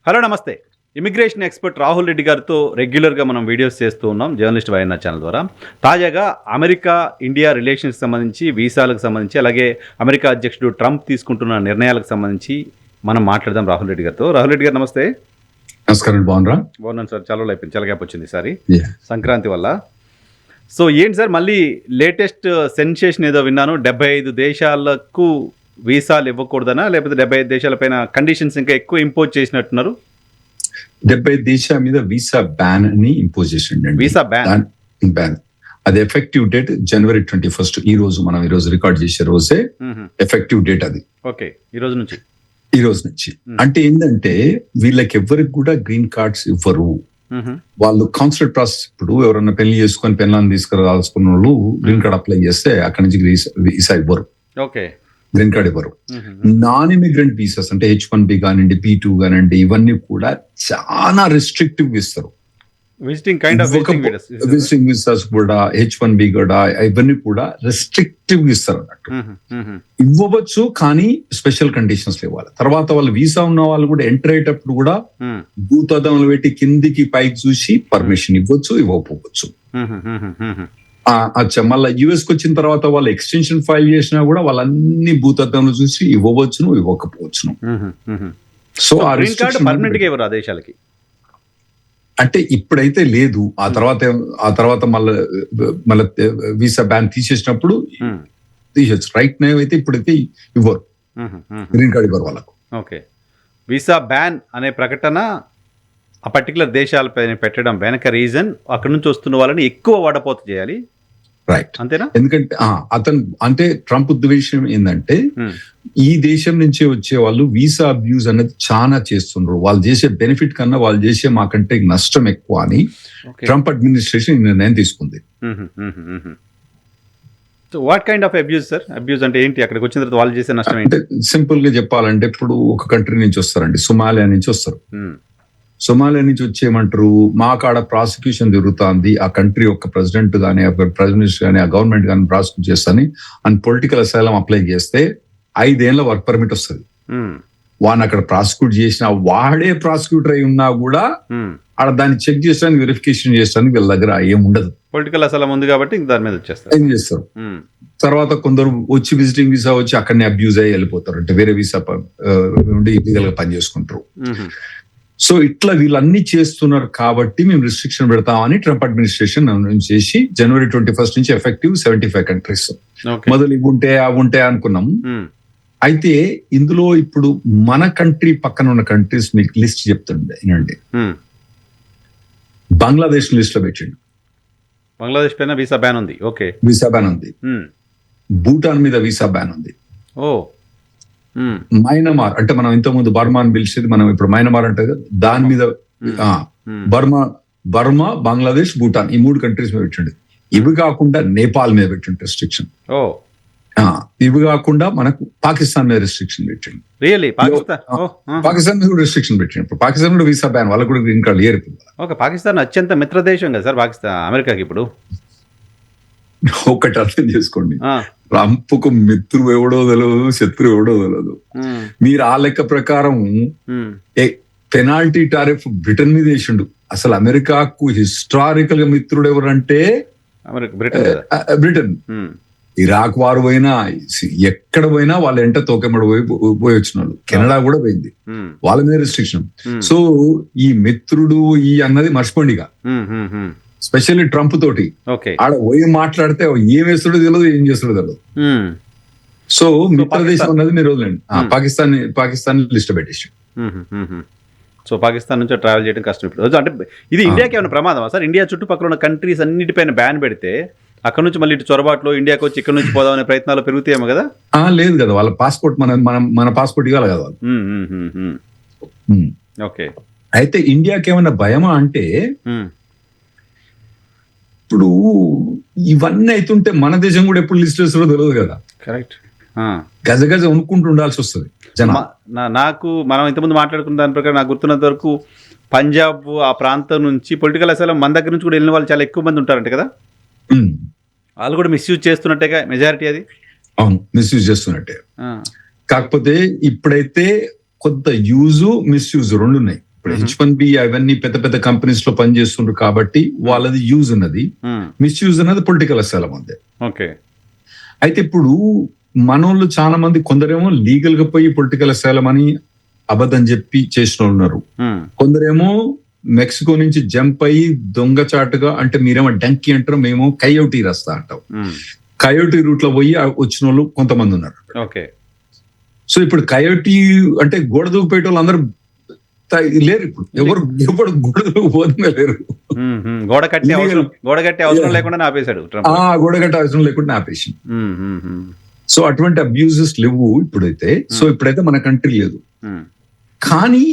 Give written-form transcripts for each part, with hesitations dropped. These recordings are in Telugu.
హలో నమస్తే. ఇమిగ్రేషన్ ఎక్స్పర్ట్ రాహుల్ రెడ్డి గారితో రెగ్యులర్గా మనం వీడియోస్ చేస్తూ ఉన్నాం జర్నలిస్ట్ వైఎన్న ఛానల్ ద్వారా. తాజాగా అమెరికా ఇండియా రిలేషన్స్కి సంబంధించి, వీసాలకు సంబంధించి, అలాగే అమెరికా అధ్యక్షుడు ట్రంప్ తీసుకుంటున్న నిర్ణయాలకు సంబంధించి మనం మాట్లాడదాం రాహుల్ రెడ్డి గారితో. రాహుల్ రెడ్డి గారు నమస్తే. నమస్కారం. బాగున్నాను సార్. చాలా అయిపోయింది, చాలా గ్యాప్ వచ్చింది ఈసారి సంక్రాంతి వల్ల. సో ఏంటి సార్, మళ్ళీ లేటెస్ట్ సెన్సేషన్ ఏదో విన్నాను, 75 దేశాలకు వీసాలు ఇవ్వకూడదనా, లేకపోతే 75 దేశాలపైన కండిషన్స్ ఇంకా ఎక్కువ ఇంపోజ్ చేసినట్టున్నారు. 75 దేశాల మీద వీసా బ్యాన్ అని ఇంపోజ్ చేసిండండి. వీసా బ్యాన్ అది ఎఫెక్టివ్ డేట్ January 21. ఈ రోజు రికార్డ్ చేసే రోజే ఎఫెక్టివ్ డేట్ అది. ఓకే, ఈ రోజు నుంచి అంటే ఏంటంటే వీళ్ళకి ఎవరికి కూడా గ్రీన్ కార్డ్స్ ఇవ్వరు. వాళ్ళు కాన్సులేట్ ప్రాసెస్, ఇప్పుడు ఎవరన్నా పెళ్లి చేసుకొని పెళ్ళాన్ని తీసుకురావాల్సుకున్న వాళ్ళు గ్రీన్ కార్డ్ అప్లై చేస్తే అక్కడి నుంచి వీసా ఇవ్వరు. ఓకే, గ్రీన్ కార్డ్ ఇవ్వరు. నాన్ ఇమిగ్రెంట్ వీసాస్ అంటే H1B కానివ్వండి, P2 కానివ్వండి, ఇవన్నీ కూడా చాలా రెస్ట్రిక్టివ్ ఇస్తారు. విజిటింగ్ వీసాస్ కూడా, H1B కూడా, ఇవన్నీ కూడా రెస్ట్రిక్టివ్ ఇస్తారు అన్నట్టు. ఇవ్వవచ్చు, కానీ స్పెషల్ కండిషన్స్ ఇవ్వాలి. తర్వాత వాళ్ళు వీసా ఉన్న వాళ్ళు కూడా ఎంటర్ అయ్యేటప్పుడు కూడా భూతద్దములు పెట్టి కిందికి పైకి చూసి పర్మిషన్ ఇవ్వచ్చు, ఇవ్వకపోవచ్చు. అచ్చా, మళ్ళీ యుఎస్ కి వచ్చిన తర్వాత వాళ్ళు ఎక్స్టెన్షన్ ఫైల్ చేసినా కూడా వాళ్ళన్ని భూతత్వంలో చూసి ఇవ్వవచ్చును, ఇవ్వకపోవచ్చును. సో ఆ దేశాలకి అంటే ఇప్పుడైతే లేదు. ఆ తర్వాత మళ్ళీ వీసా బ్యాన్ తీసేసినప్పుడు తీసేచ్చు. రైట్ నౌ అయితే ఇప్పుడైతే ఇవ్వరు, గ్రీన్ కార్డ్ ఇవ్వరు వాళ్ళకు. ఓకే, వీసా బ్యాన్ అనే ప్రకటన ఆ పర్టికులర్ దేశాలపైన పెట్టడం వెనక రీజన్ అక్కడ నుంచి వస్తున్న వాళ్ళని ఎక్కువ వడపోత చేయాలి. రైట్, అంతేనా? ఎందుకంటే అంటే ట్రంప్ ఉద్దేశం ఏంటంటే ఈ దేశం నుంచి వచ్చే వాళ్ళు వీసా అబ్యూజ్ అనేది చాలా చేస్తున్నారు. వాళ్ళు చేసే బెనిఫిట్ కన్నా వాళ్ళు చేసే మాకంటే నష్టం ఎక్కువ అని ట్రంప్ అడ్మినిస్ట్రేషన్ నిర్ణయం తీసుకుంది. So what kind of abuse sir? Abuse అంటే ఏంటి? అక్కడికి వచ్చిన తర్వాత వాళ్ళు చేసే నష్టం ఏంటి? సింపుల్ గా చెప్పాలంటే, ఇప్పుడు ఒక కంట్రీ నుంచి వస్తారండి, సొమాలియా నుంచి వస్తారు. సొమాలియా నుంచి వచ్చేయమంటారు, మా కాడ ప్రాసిక్యూషన్ జరుగుతుంది, ఆ కంట్రీ యొక్క ప్రెసిడెంట్ కానీ, ప్రైమ్ మినిస్టర్ కానీ, ఆ గవర్నమెంట్ కానీ ప్రాసిక్యూట్ చేస్తాని అని పొలిటికల్ అసైలం అప్లై చేస్తే 5 ఏళ్ల వర్క్ పర్మిట్ వస్తుంది. వాడిని అక్కడ ప్రాసిక్యూట్ చేసిన వాడే ప్రాసిక్యూటర్ అయి ఉన్నా కూడా ఆడ దాన్ని చెక్ చేసడానికి, వెరిఫికేషన్ చేసడానికి వీళ్ళ దగ్గర ఏం ఉండదు. పొలిటికల్ అసైలం ఉంది కాబట్టి దాని మీద వచ్చేస్తారు, ఏం చేస్తారు. తర్వాత కొందరు వచ్చి విజిటింగ్ వీసా వచ్చి అక్కడనే అబ్యూజ్ అయ్యి వెళ్ళిపోతారు, అంటే వేరే వీసా ఉండి ఇల్లీగల్ గా పనిచేసుకుంటారు. సో ఇట్లా వీళ్ళన్నీ చేస్తున్నారు కాబట్టి మేము రిస్ట్రిక్షన్ పెడతామని ట్రంప్ అడ్మినిస్ట్రేషన్ చేసి January 21 నుంచి ఎఫెక్టివ్ 75 కంట్రీస్. మొదలు ఇవి ఉంటే అనుకున్నాం. అయితే ఇందులో ఇప్పుడు మన కంట్రీ పక్కన ఉన్న కంట్రీస్ మీకు లిస్ట్ చెప్తుండే. బంగ్లాదేశ్ లిస్ట్ లో పెట్టిండు. బంగ్లాదేశ్ పైన వీసా బ్యాన్ ఉంది. ఓకే, వీసా బ్యాన్ ఉంది. భూటాన్ మీద వీసా బ్యాన్ ఉంది. మయన్మార్ అంటే మనం ఇంతకుముందు బర్మా అని పిలిచేది, మనం ఇప్పుడు మయన్మార్ అంటే దాని మీద బర్మా, బంగ్లాదేశ్, భూటాన్, ఈ 3 కంట్రీస్ మీద పెట్టండి. ఇవి కాకుండా నేపాల్ మీద పెట్టండి రెస్ట్రిక్షన్. ఇవి కాకుండా మనకు పాకిస్తాన్ మీద రెస్ట్రిక్షన్ పెట్టండి. పాకిస్తాన్ మీద కూడా రెస్ట్రిక్షన్ పెట్టండి. ఇప్పుడు పాకిస్తాన్ కూడా వీసా బ్యాన్, వాళ్ళకు కూడా గ్రీన్ కార్డు లేరు. పాకిస్తాన్ అత్యంత మిత్ర దేశం కదా సార్ పాకిస్తాన్ అమెరికాకి. ఇప్పుడు ఒకటి అర్థం చేసుకోండి, ట్రంప్కు మిత్రుడు ఎవడో తెలియదు, శత్రువు ఎవడో తెలియదు. మీరు ఆ లెక్క ప్రకారం పెనాల్టీ టారిఫ్ బ్రిటన్ మీద వేసిండు. అసలు అమెరికాకు హిస్టారికల్ గా మిత్రుడు ఎవరంటే బ్రిటన్. ఇరాక్ వారు పోయినా, ఎక్కడ పోయినా వాళ్ళ ఎంట తోకెమ్మడి పోయి వచ్చిన వాళ్ళు. కెనడా కూడా పోయింది, వాళ్ళ మీద రిస్ట్రిక్షన్. సో ఈ మిత్రుడు ఈ అన్నది మర్చిపోండిగా, స్పెషల్లీ ట్రంప్ తోటి ఆడ పోయి మాట్లాడితే ఏం వేస్తాడో తెలియదు, ఏం చేస్తాడో తెలియదు. సో మిత్ర దేశం అన్నది మీరు వదిలేండి, పాకిస్తాన్ లిస్ట్ పెట్టేసి. సో పాకిస్తాన్ నుంచి ట్రావెల్ చేయడం కష్టం ఇప్పుడు. అంటే ఇది ఇండియాకి ఏమైనా ప్రమాదమా సార్? ఇండియా చుట్టుపక్కల ఉన్న కంట్రీస్ అన్నిటిపైన బ్యాన్ పెడితే అక్కడ నుంచి మళ్ళీ ఇటు చొరబాట్లు ఇండియాకి వచ్చి ఇక్కడ నుంచి పోదామనే ప్రయత్నాలు పెరుగుతాయేమో కదా? లేదు కదా, వాళ్ళ పాస్పోర్ట్ మన పాస్పోర్ట్ ఇవ్వాలి కదా. ఓకే, అయితే ఇండియాకి ఏమైనా భయమా అంటే, ఇప్పుడు ఇవన్నీ అవుతుంటే మన దేశం కూడా ఎప్పుడు లిస్ట్ వేస్తారో తెలియదు కదా. కరెక్ట్, గజ ఉనుక్కుంటూ ఉండాల్సి వస్తుంది. నాకు మనం ఇంతకుముందు మాట్లాడుకున్న దాని ప్రకారం నాకు గుర్తున్నంత వరకు పంజాబ్ ఆ ప్రాంతం నుంచి పొలిటికల్ అసైలం మన దగ్గర నుంచి కూడా వెళ్ళిన వాళ్ళు చాలా ఎక్కువ మంది ఉంటారంట కదా. వాళ్ళు కూడా మిస్యూజ్ చేస్తున్నట్టేగా మెజారిటీ. అది అవును, మిస్యూజ్ చేస్తున్నట్టే. కాకపోతే ఇప్పుడైతే కొంత యూజ్ మిస్యూజ్ రెండు ఉన్నాయి. ఇప్పుడు H1B అవన్నీ పెద్ద పెద్ద కంపెనీస్ లో పనిచేస్తుండ్రు కాబట్టి వాళ్ళది యూజ్ ఉన్నది, మిస్యూజ్ ఉన్నది పొలిటికల్ అసైలం ఉంది. ఓకే. అయితే ఇప్పుడు మనోళ్ళు చాలా మంది కొందరేమో లీగల్ గా పోయి పొలిటికల్ అసైలం అని అబద్ధం చెప్పి చేసిన వాళ్ళు ఉన్నారు. కొందరేమో మెక్సికో నుంచి జంప్ అయ్యి దొంగచాటుగా, అంటే మీరేమో డంకీ అంటారు, మేము కయోటీ రస్తా అంటాం, కయోటీ రూట్ లో పోయి వచ్చిన వాళ్ళు కొంతమంది ఉన్నారు. ఓకే. సో ఇప్పుడు కయోటీ అంటే గోడ దూకిపోయే వాళ్ళు అందరూ లేరు, ఇప్పుడు ఎవరు గోడ దూకిపోతుందా లేరు. గోడ కట్టి అవసరం లేకుండా ఆపేశాడు, గోడ కట్టే అవసరం లేకుండా ఆపేసి. సో అటువంటి అబ్యూజెస్ లేవు ఇప్పుడైతే. సో ఇప్పుడైతే మన కంట్రీ లేదు. కానీ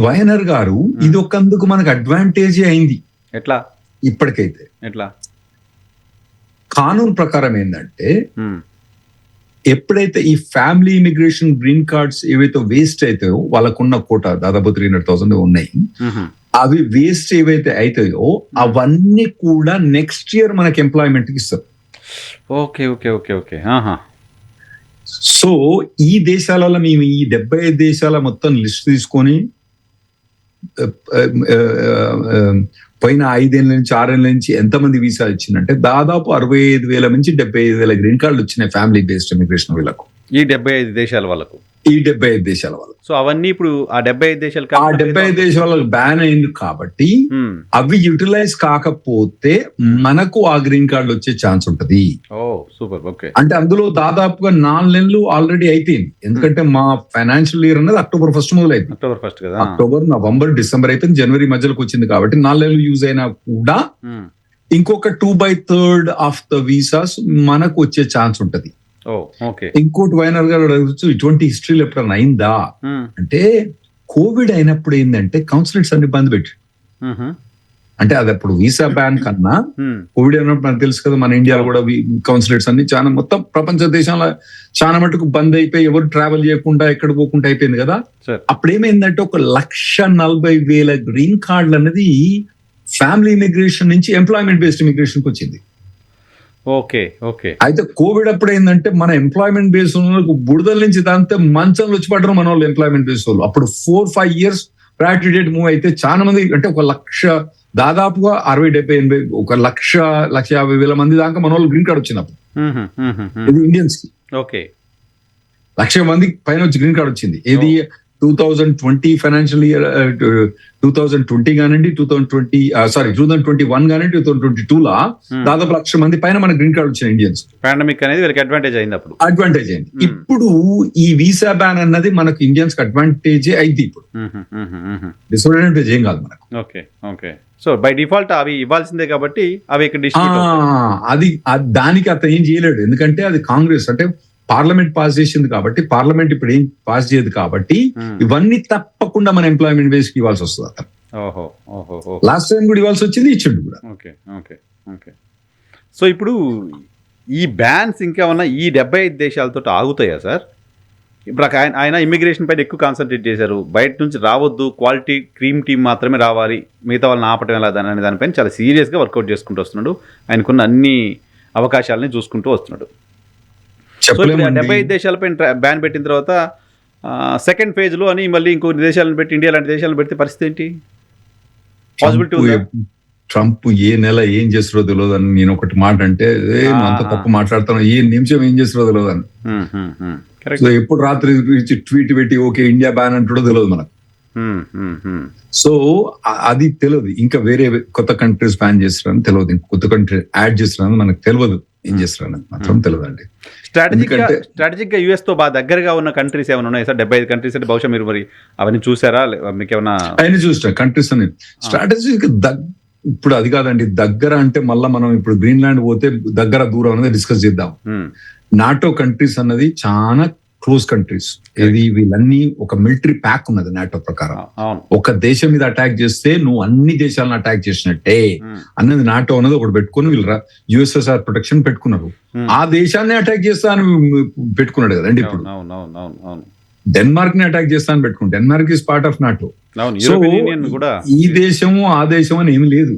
వైఎన్ఆర్ గారు ఇది ఒకందుకు మనకు అడ్వాంటేజ్ అయింది. ఎట్లా? ఇప్పటికైతే ఎట్లా? కానూన్ ప్రకారం ఏంటంటే ఎప్పుడైతే ఈ ఫ్యామిలీ ఇమిగ్రేషన్ గ్రీన్ కార్డ్స్ ఏవైతే వేస్ట్ అవుతాయో, వాళ్ళకున్న కోట దాదాపు 300,000 ఉన్నాయి, అవి వేస్ట్ ఏవైతే అవుతాయో అవన్నీ కూడా నెక్స్ట్ ఇయర్ మనకి ఎంప్లాయ్మెంట్ కి ఇస్తారు. Okay okay okay okay. So ఈ దేశాలలో మేము ఈ 75 దేశాల మొత్తం లిస్ట్ తీసుకొని పోయిన 5 ఏళ్ళ నుంచి 6 ఏళ్ళ నుంచి ఎంతమంది వీసా ఇచ్చిందంటే దాదాపు 65,000 నుంచి 75,000 గ్రీన్ కార్డులు వచ్చినాయి ఫ్యామిలీ బేస్డ్ ఇమిగ్రేషన్ వీళ్ళకు, ఈ 75 దేశాల వాళ్ళకు. ఈ 75 దేశాల వాళ్ళకు. సో అవన్నీ ఇప్పుడు ఆ 75 దేశాలు, ఆ 75 దేశాలకు బ్యాన్ అయింది కాబట్టి అవి యూటిలైజ్ కాకపోతే మనకు ఆ గ్రీన్ కార్డులు వచ్చే ఛాన్స్ ఉంటది. ఓ సూపర్. ఓకే. అంటే అందులో దాదాపుగా 4 నెలలు ఆల్రెడీ అయిపోయింది. ఎందుకంటే మా ఫైనాన్షియల్ ఇయర్ అనేది October 1 మొదలైంది. October 1 కదా. అక్టోబర్, నవంబర్, డిసెంబర్ అయిపోయింది, జనవరి మధ్యలోకి వచ్చింది కాబట్టి 4 నెలలు యూజ్ అయినా కూడా ఇంకొక 2/3 ఆఫ్ ద వీసాస్ మనకు వచ్చే ఛాన్స్ ఉంటది. ఇంకోటి వైఎన్ఆర్ గారు అడగచ్చు, ఇటువంటి హిస్టరీలో ఎప్పుడైనా అయిందా అంటే, కోవిడ్ అయినప్పుడు ఏంటంటే కౌన్సిలేట్స్ అన్ని బంద్ పెట్టి, అంటే అది అప్పుడు వీసా బ్యాన్ కన్నా కోవిడ్ అయినప్పుడు మనకు తెలుసు కదా, మన ఇండియాలో కూడా కౌన్సిలేట్స్ అన్ని చాలా మొత్తం ప్రపంచ దేశాల చాలా మటుకు బంద్ అయిపోయి ఎవరు ట్రావెల్ చేయకుండా ఎక్కడ పోకుండా అయిపోయింది కదా. అప్పుడు ఏమైందంటే 1,40,000 గ్రీన్ కార్డులు అనేది ఫ్యామిలీ ఇమిగ్రేషన్ నుంచి ఎంప్లాయ్మెంట్ బేస్డ్ ఇమిగ్రేషన్ కి వచ్చింది. Okay okay. అయితే కోవిడ్ అప్పుడు ఏంటంటే మన ఎంప్లాయ్మెంట్ బేస్ వాళ్ళకు బుడదల నుంచి దాంతో మంచంలో వచ్చి పడ్డారు మన వాళ్ళు ఎంప్లాయ్మెంట్ బేస్ వాళ్ళు. అప్పుడు 4-5 years ప్రయారిటీ డేట్ మూవ్ అయితే చాలా మంది, అంటే 1,00,000 దాదాపుగా 60-70-80 1,50,000 మంది దాకా మన వాళ్ళు గ్రీన్ కార్డ్ వచ్చినప్పుడు, ఇది ఇండియన్స్ కి. ఓకే. 1,00,000 మంది పైన వచ్చి గ్రీన్ కార్డ్ వచ్చింది. ఇది 2020 ఫైనాన్షియల్ ఇయర్ 2020 కానివ్వండి, 2021 కానివ్వండి, 2022 లా దాదాపు 1,00,000 మంది పైన మన గ్రీన్ కార్డ్ వచ్చిన ఇండియన్స్. పాండమిక్ అనేది వీళ్ళకి అడ్వాంటేజ్ అయింది, అప్పుడు అడ్వాంటేజ్ అయింది. ఇప్పుడు ఈ వీసా బ్యాన్ అన్నది మనకు ఇండియన్స్ కి అడ్వాంటేజ్ అయింది. ఇప్పుడు డిసడ్వాంటేజ్ ఏం కాదు మనకు. Okay okay. So by default అవి ఇవ్వాల్సిందే కాబట్టి అవి ఇక్కడ అది దానికి అతను ఏం చేయలేడు, ఎందుకంటే అది కాంగ్రెస్ అంటే పార్లమెంట్ పాస్ చేసింది కాబట్టి, పార్లమెంట్ ఇప్పుడు ఏం పాస్ చేయదు కాబట్టి ఇవన్నీ తప్పకుండా మన ఎంప్లాయ్మెంట్ బేస్ కి ఇవ్వాల్సి వస్తుంది అతను. లాస్ట్ టైం కూడా ఇవ్వాల్సి వచ్చింది, ఇచ్చిండు కూడా. Okay okay okay. సో ఇప్పుడు ఈ బ్యాన్స్ ఇంకేమన్నా ఈ 75 దేశాలతో ఆగుతాయా సార్? ఇప్పుడు ఆయన ఇమిగ్రేషన్ పైన ఎక్కువ కాన్సన్ట్రేట్ చేశారు, బయట నుంచి రావద్దు, క్వాలిటీ క్రీమ్ టీమ్ మాత్రమే రావాలి, మిగతా వాళ్ళని ఆపటం ఎలా అనే దానిపైన చాలా సీరియస్గా వర్కౌట్ చేసుకుంటూ వస్తున్నాడు. ఆయనకున్న అన్ని అవకాశాలని చూసుకుంటూ వస్తున్నాడు. సో 75 దేశాలపైన బ్యాన్ పెట్టిన తర్వాత సెకండ్ ఫేజ్ లో అని మళ్ళీ ఇంకో దేశాలను పెట్టి, ఇండియా లాంటి దేశాలను పెడితే పరిస్థితి ఏంటి? పాసిబిలిటీ ట్రంప్ ఏ నెల ఏం చేస్తారో తెలియదు అని నేను ఒకటి మాట అంటే, అంత తప్పు మాట్లాడతాను, ఏ నిమిషం ఏం చేస్తారో తెలియదు అని. సో ఎప్పుడు రాత్రి ట్వీట్ పెట్టి ఓకే ఇండియా బ్యాన్ అంటాడో తెలియదు మనకు. సో అది తెలియదు. ఇంకా వేరే కొత్త కంట్రీస్ బ్యాన్ చేస్తారని తెలియదు, ఇంకా కొత్త కంట్రీ యాడ్ చేస్తారని మనకు తెలియదు, ఏం చేస్తారని మాత్రం తెలియదు అండి. స్ట్రాటజిక్ గా యుఎస్ తో బాగా దగ్గరగా ఉన్న కంట్రీస్ ఏమైనా ఉన్నాయి సార్? 75 కంట్రీస్ అంటే బహుశా మీరు మరి అవన్నీ చూసారా, మీకు ఏమైనా? అవన్నీ చూసిన కంట్రీస్ అని స్ట్రాటజిక్ ఇప్పుడు అది కాదండి. దగ్గర అంటే మళ్ళీ మనం ఇప్పుడు గ్రీన్లాండ్ పోతే దగ్గర దూరం అనేది డిస్కస్ చేద్దాం. నాటో కంట్రీస్ అన్నది చాలా క్లోజ్ కంట్రీస్. ఇది వీళ్ళన్నీ ఒక మిలిటరీ ప్యాక్ ఉన్నది నాటో ప్రకారం. ఒక దేశం మీద అటాక్ చేస్తే నువ్వు అన్ని దేశాలను అటాక్ చేసినట్టే అన్నది నాటో అన్నది ఒకటి పెట్టుకుని వీళ్ళు యుఎస్ఎస్ఆర్ ప్రొటెక్షన్ పెట్టుకున్నారు. ఆ దేశాన్ని అటాక్ చేస్తా అని పెట్టుకున్నాడు కదండి. ఇప్పుడు డెన్మార్క్ ని అటాక్ చేస్తా అని పెట్టుకున్నాడు. Denmark is part of NATO. So ఈ దేశము ఆ దేశం అని ఏమి లేదు.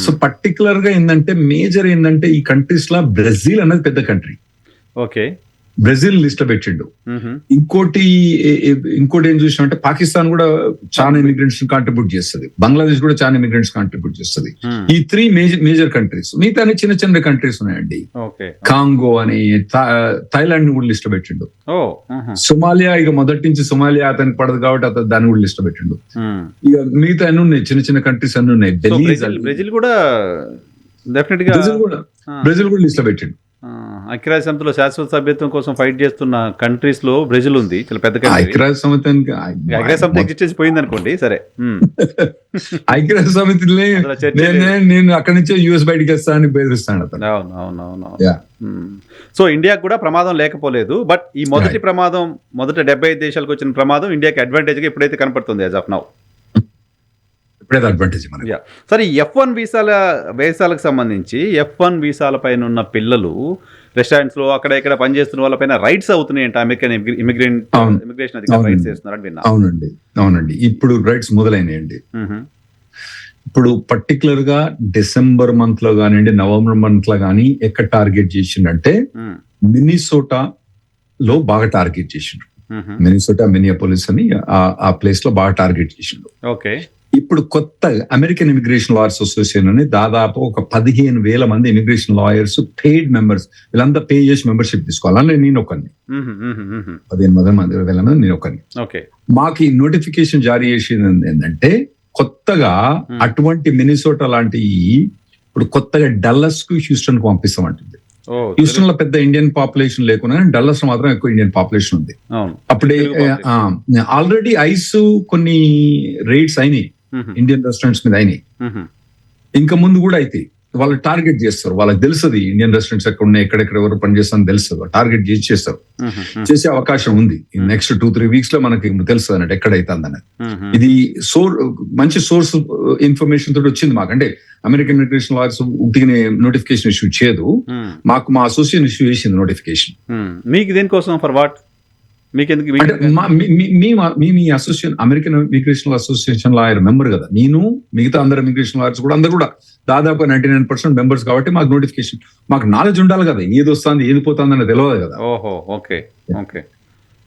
సో పర్టికులర్ గా ఏంటంటే మేజర్ ఏంటంటే ఈ కంట్రీస్ లా బ్రెజిల్ అనేది పెద్ద కంట్రీ. ఓకే. బ్రెజిల్ లిస్ట్ లో పెట్టిండు. మ్మ్. ఇంకోటి ఏం చూసినామంటే పాకిస్తాన్ కూడా చాలా ఇమిగ్రెంట్స్ కాంట్రిబ్యూట్ చేస్తుంది, బంగ్లాదేశ్ కూడా చాలా ఇమిగ్రెంట్స్ కాంట్రిబ్యూట్ చేస్తుంది. మ్మ్. ఈ 3 మేజర్ కంట్రీస్. మిగతా చిన్న చిన్న కంట్రీస్ ఉన్నాయండి. ఓకే. కాంగో అని, థాయిలాండ్ కూడా లిస్ట్ లో పెట్టిండు. ఓ. మ్మ్. సొమాలియా ఇక మొదటి నుంచి సొమాలియా అతనికి పడదు కాబట్టి అతను దాన్ని కూడా లిస్ట్ లో పెట్టిండు. మ్మ్. ఇక మిగతా అన్ని ఉన్నాయి, చిన్న చిన్న కంట్రీస్ అన్ని ఉన్నాయి. సో బ్రెజిల్ కూడా డెఫినెట్ గా బ్రెజిల్ కూడా లిస్ట్ లో పెట్టిండు. ఐక్యరాజ్య సమితిలో శాశ్వత సభ్యత్వం కోసం ఫైట్ చేస్తున్న కంట్రీస్ లో బ్రెజిల్ ఉంది, చాలా పెద్ద కంట్రీ. ఐక్యరాజ్య సమితానికి ఐక్యరాజ్య సమితి ఎగ్జిస్టెన్స్ పోయింది అనుకోండి, సరే. ఐక్యరాజ్య సమితిలో నేను అక్కడి నుంచే యుఎస్ బయటికి వస్తానని బెదిరిస్తాను అతను. అవును. సో ఇండియాకు కూడా ప్రమాదం లేకపోలేదు, బట్ ఈ మొదటి ప్రమాదం, మొదట 75 దేశాలకు వచ్చిన ప్రమాదం ఇండియాకి అడ్వాంటేజ్ గా ఎప్పుడైతే కనపడుతుంది యాజ్ ఆఫ్ నౌ. అడ్వాంటేజ్ మనకి. సరే, F1 వీసాలకు సంబంధించి F1 వీసాల పైన ఉన్న పిల్లలు రెస్టారెంట్స్ లో అక్కడ ఇక్కడ పనిచేస్తున్న వాళ్ళపైన రైట్స్ అవుతున్నాయి అంటే అమెరికన్ ఇమిగ్రేషన్ అధికారులు రైట్స్ చేస్తున్నారని విన్నా. అవునండి. ఇప్పుడు రైట్స్ మొదలైనాయండి. ఇప్పుడు పర్టికులర్ గా డిసెంబర్ మంత్ లో కానివ్వండి, నవంబర్ మంత్ లో కానీ ఎక్కడ టార్గెట్ చేసిండంటే మినిసోటా లో బాగా టార్గెట్ చేసిండ్రు. మినిసోటా, మినియాపోలిస్ అని ఆ ప్లేస్ లో బాగా టార్గెట్ చేసిండు. ఓకే. ఇప్పుడు కొత్త అమెరికన్ ఇమిగ్రేషన్ లాయర్స్ అసోసియేషన్ అని దాదాపు ఒక 15,000 మంది ఇమిగ్రేషన్ లాయర్స్ పెయిడ్ మెంబర్స్, వీళ్ళంతా పే చేసి మెంబర్షిప్ తీసుకోవాలి. నేను ఒకరిని 15,000 మంది నేను ఒకరిని. మాకు ఈ నోటిఫికేషన్ జారీ చేసింది ఏంటంటే కొత్తగా అటువంటి మినిసోటా లాంటి ఇప్పుడు కొత్తగా డల్లస్ కు, హ్యూస్టన్ కు పంపిస్తామంటుంది. హ్యూస్టన్ లో పెద్ద ఇండియన్ పాపులేషన్ లేకున్నా డల్లస్ లో మాత్రం ఎక్కువ ఇండియన్ పాపులేషన్ ఉంది. అప్పుడే ఆల్రెడీ ఐస్ కొన్ని రైడ్స్ అయినాయి ఇండియన్ రెస్టారెంట్స్ మీద అయినాయి, ఇంకా ముందు కూడా అయితే. వాళ్ళు టార్గెట్ చేస్తారు, వాళ్ళకి తెలుస్తుంది ఇండియన్ రెస్టారెంట్స్ ఎక్కడ ఉన్నాయి, ఎక్కడెక్కడ ఎవరు పనిచేస్తారని తెలుస్తుంది. టార్గెట్ చేస్తారు, చేసే అవకాశం ఉంది. నెక్స్ట్ 2-3 వీక్స్ లో మనకి తెలుస్తుంది అన్నట్టు ఎక్కడైతే అన్నది. ఇది మంచి సోర్స్ ఇన్ఫర్మేషన్ తోటి వచ్చింది మాకు. అంటే అమెరికన్ ఇమిగ్రేషన్ లాయర్స్ ఉట్టిగానే నోటిఫికేషన్ ఇష్యూ చేయదు, మాకు మా అసోసియేషన్ ఇష్యూ చేసింది నోటిఫికేషన్. మీకు దేనికోసం, ఫర్ వాట్? అంటే మీ association American immigration association lawyer member కదా నేను, మిగతా అందరు ఇమిగ్రేషన్ లాయర్స్ కూడా అందరు కూడా దాదాపు 99% మెంబర్స్ కాబట్టి మాకు నోటిఫికేషన్, మాకు నాలెడ్జ్ ఉండాలి కదా, ఏది వస్తుంది ఏది పోతుంది అనేది తెలియదు కదా. ఓహో, ఓకే.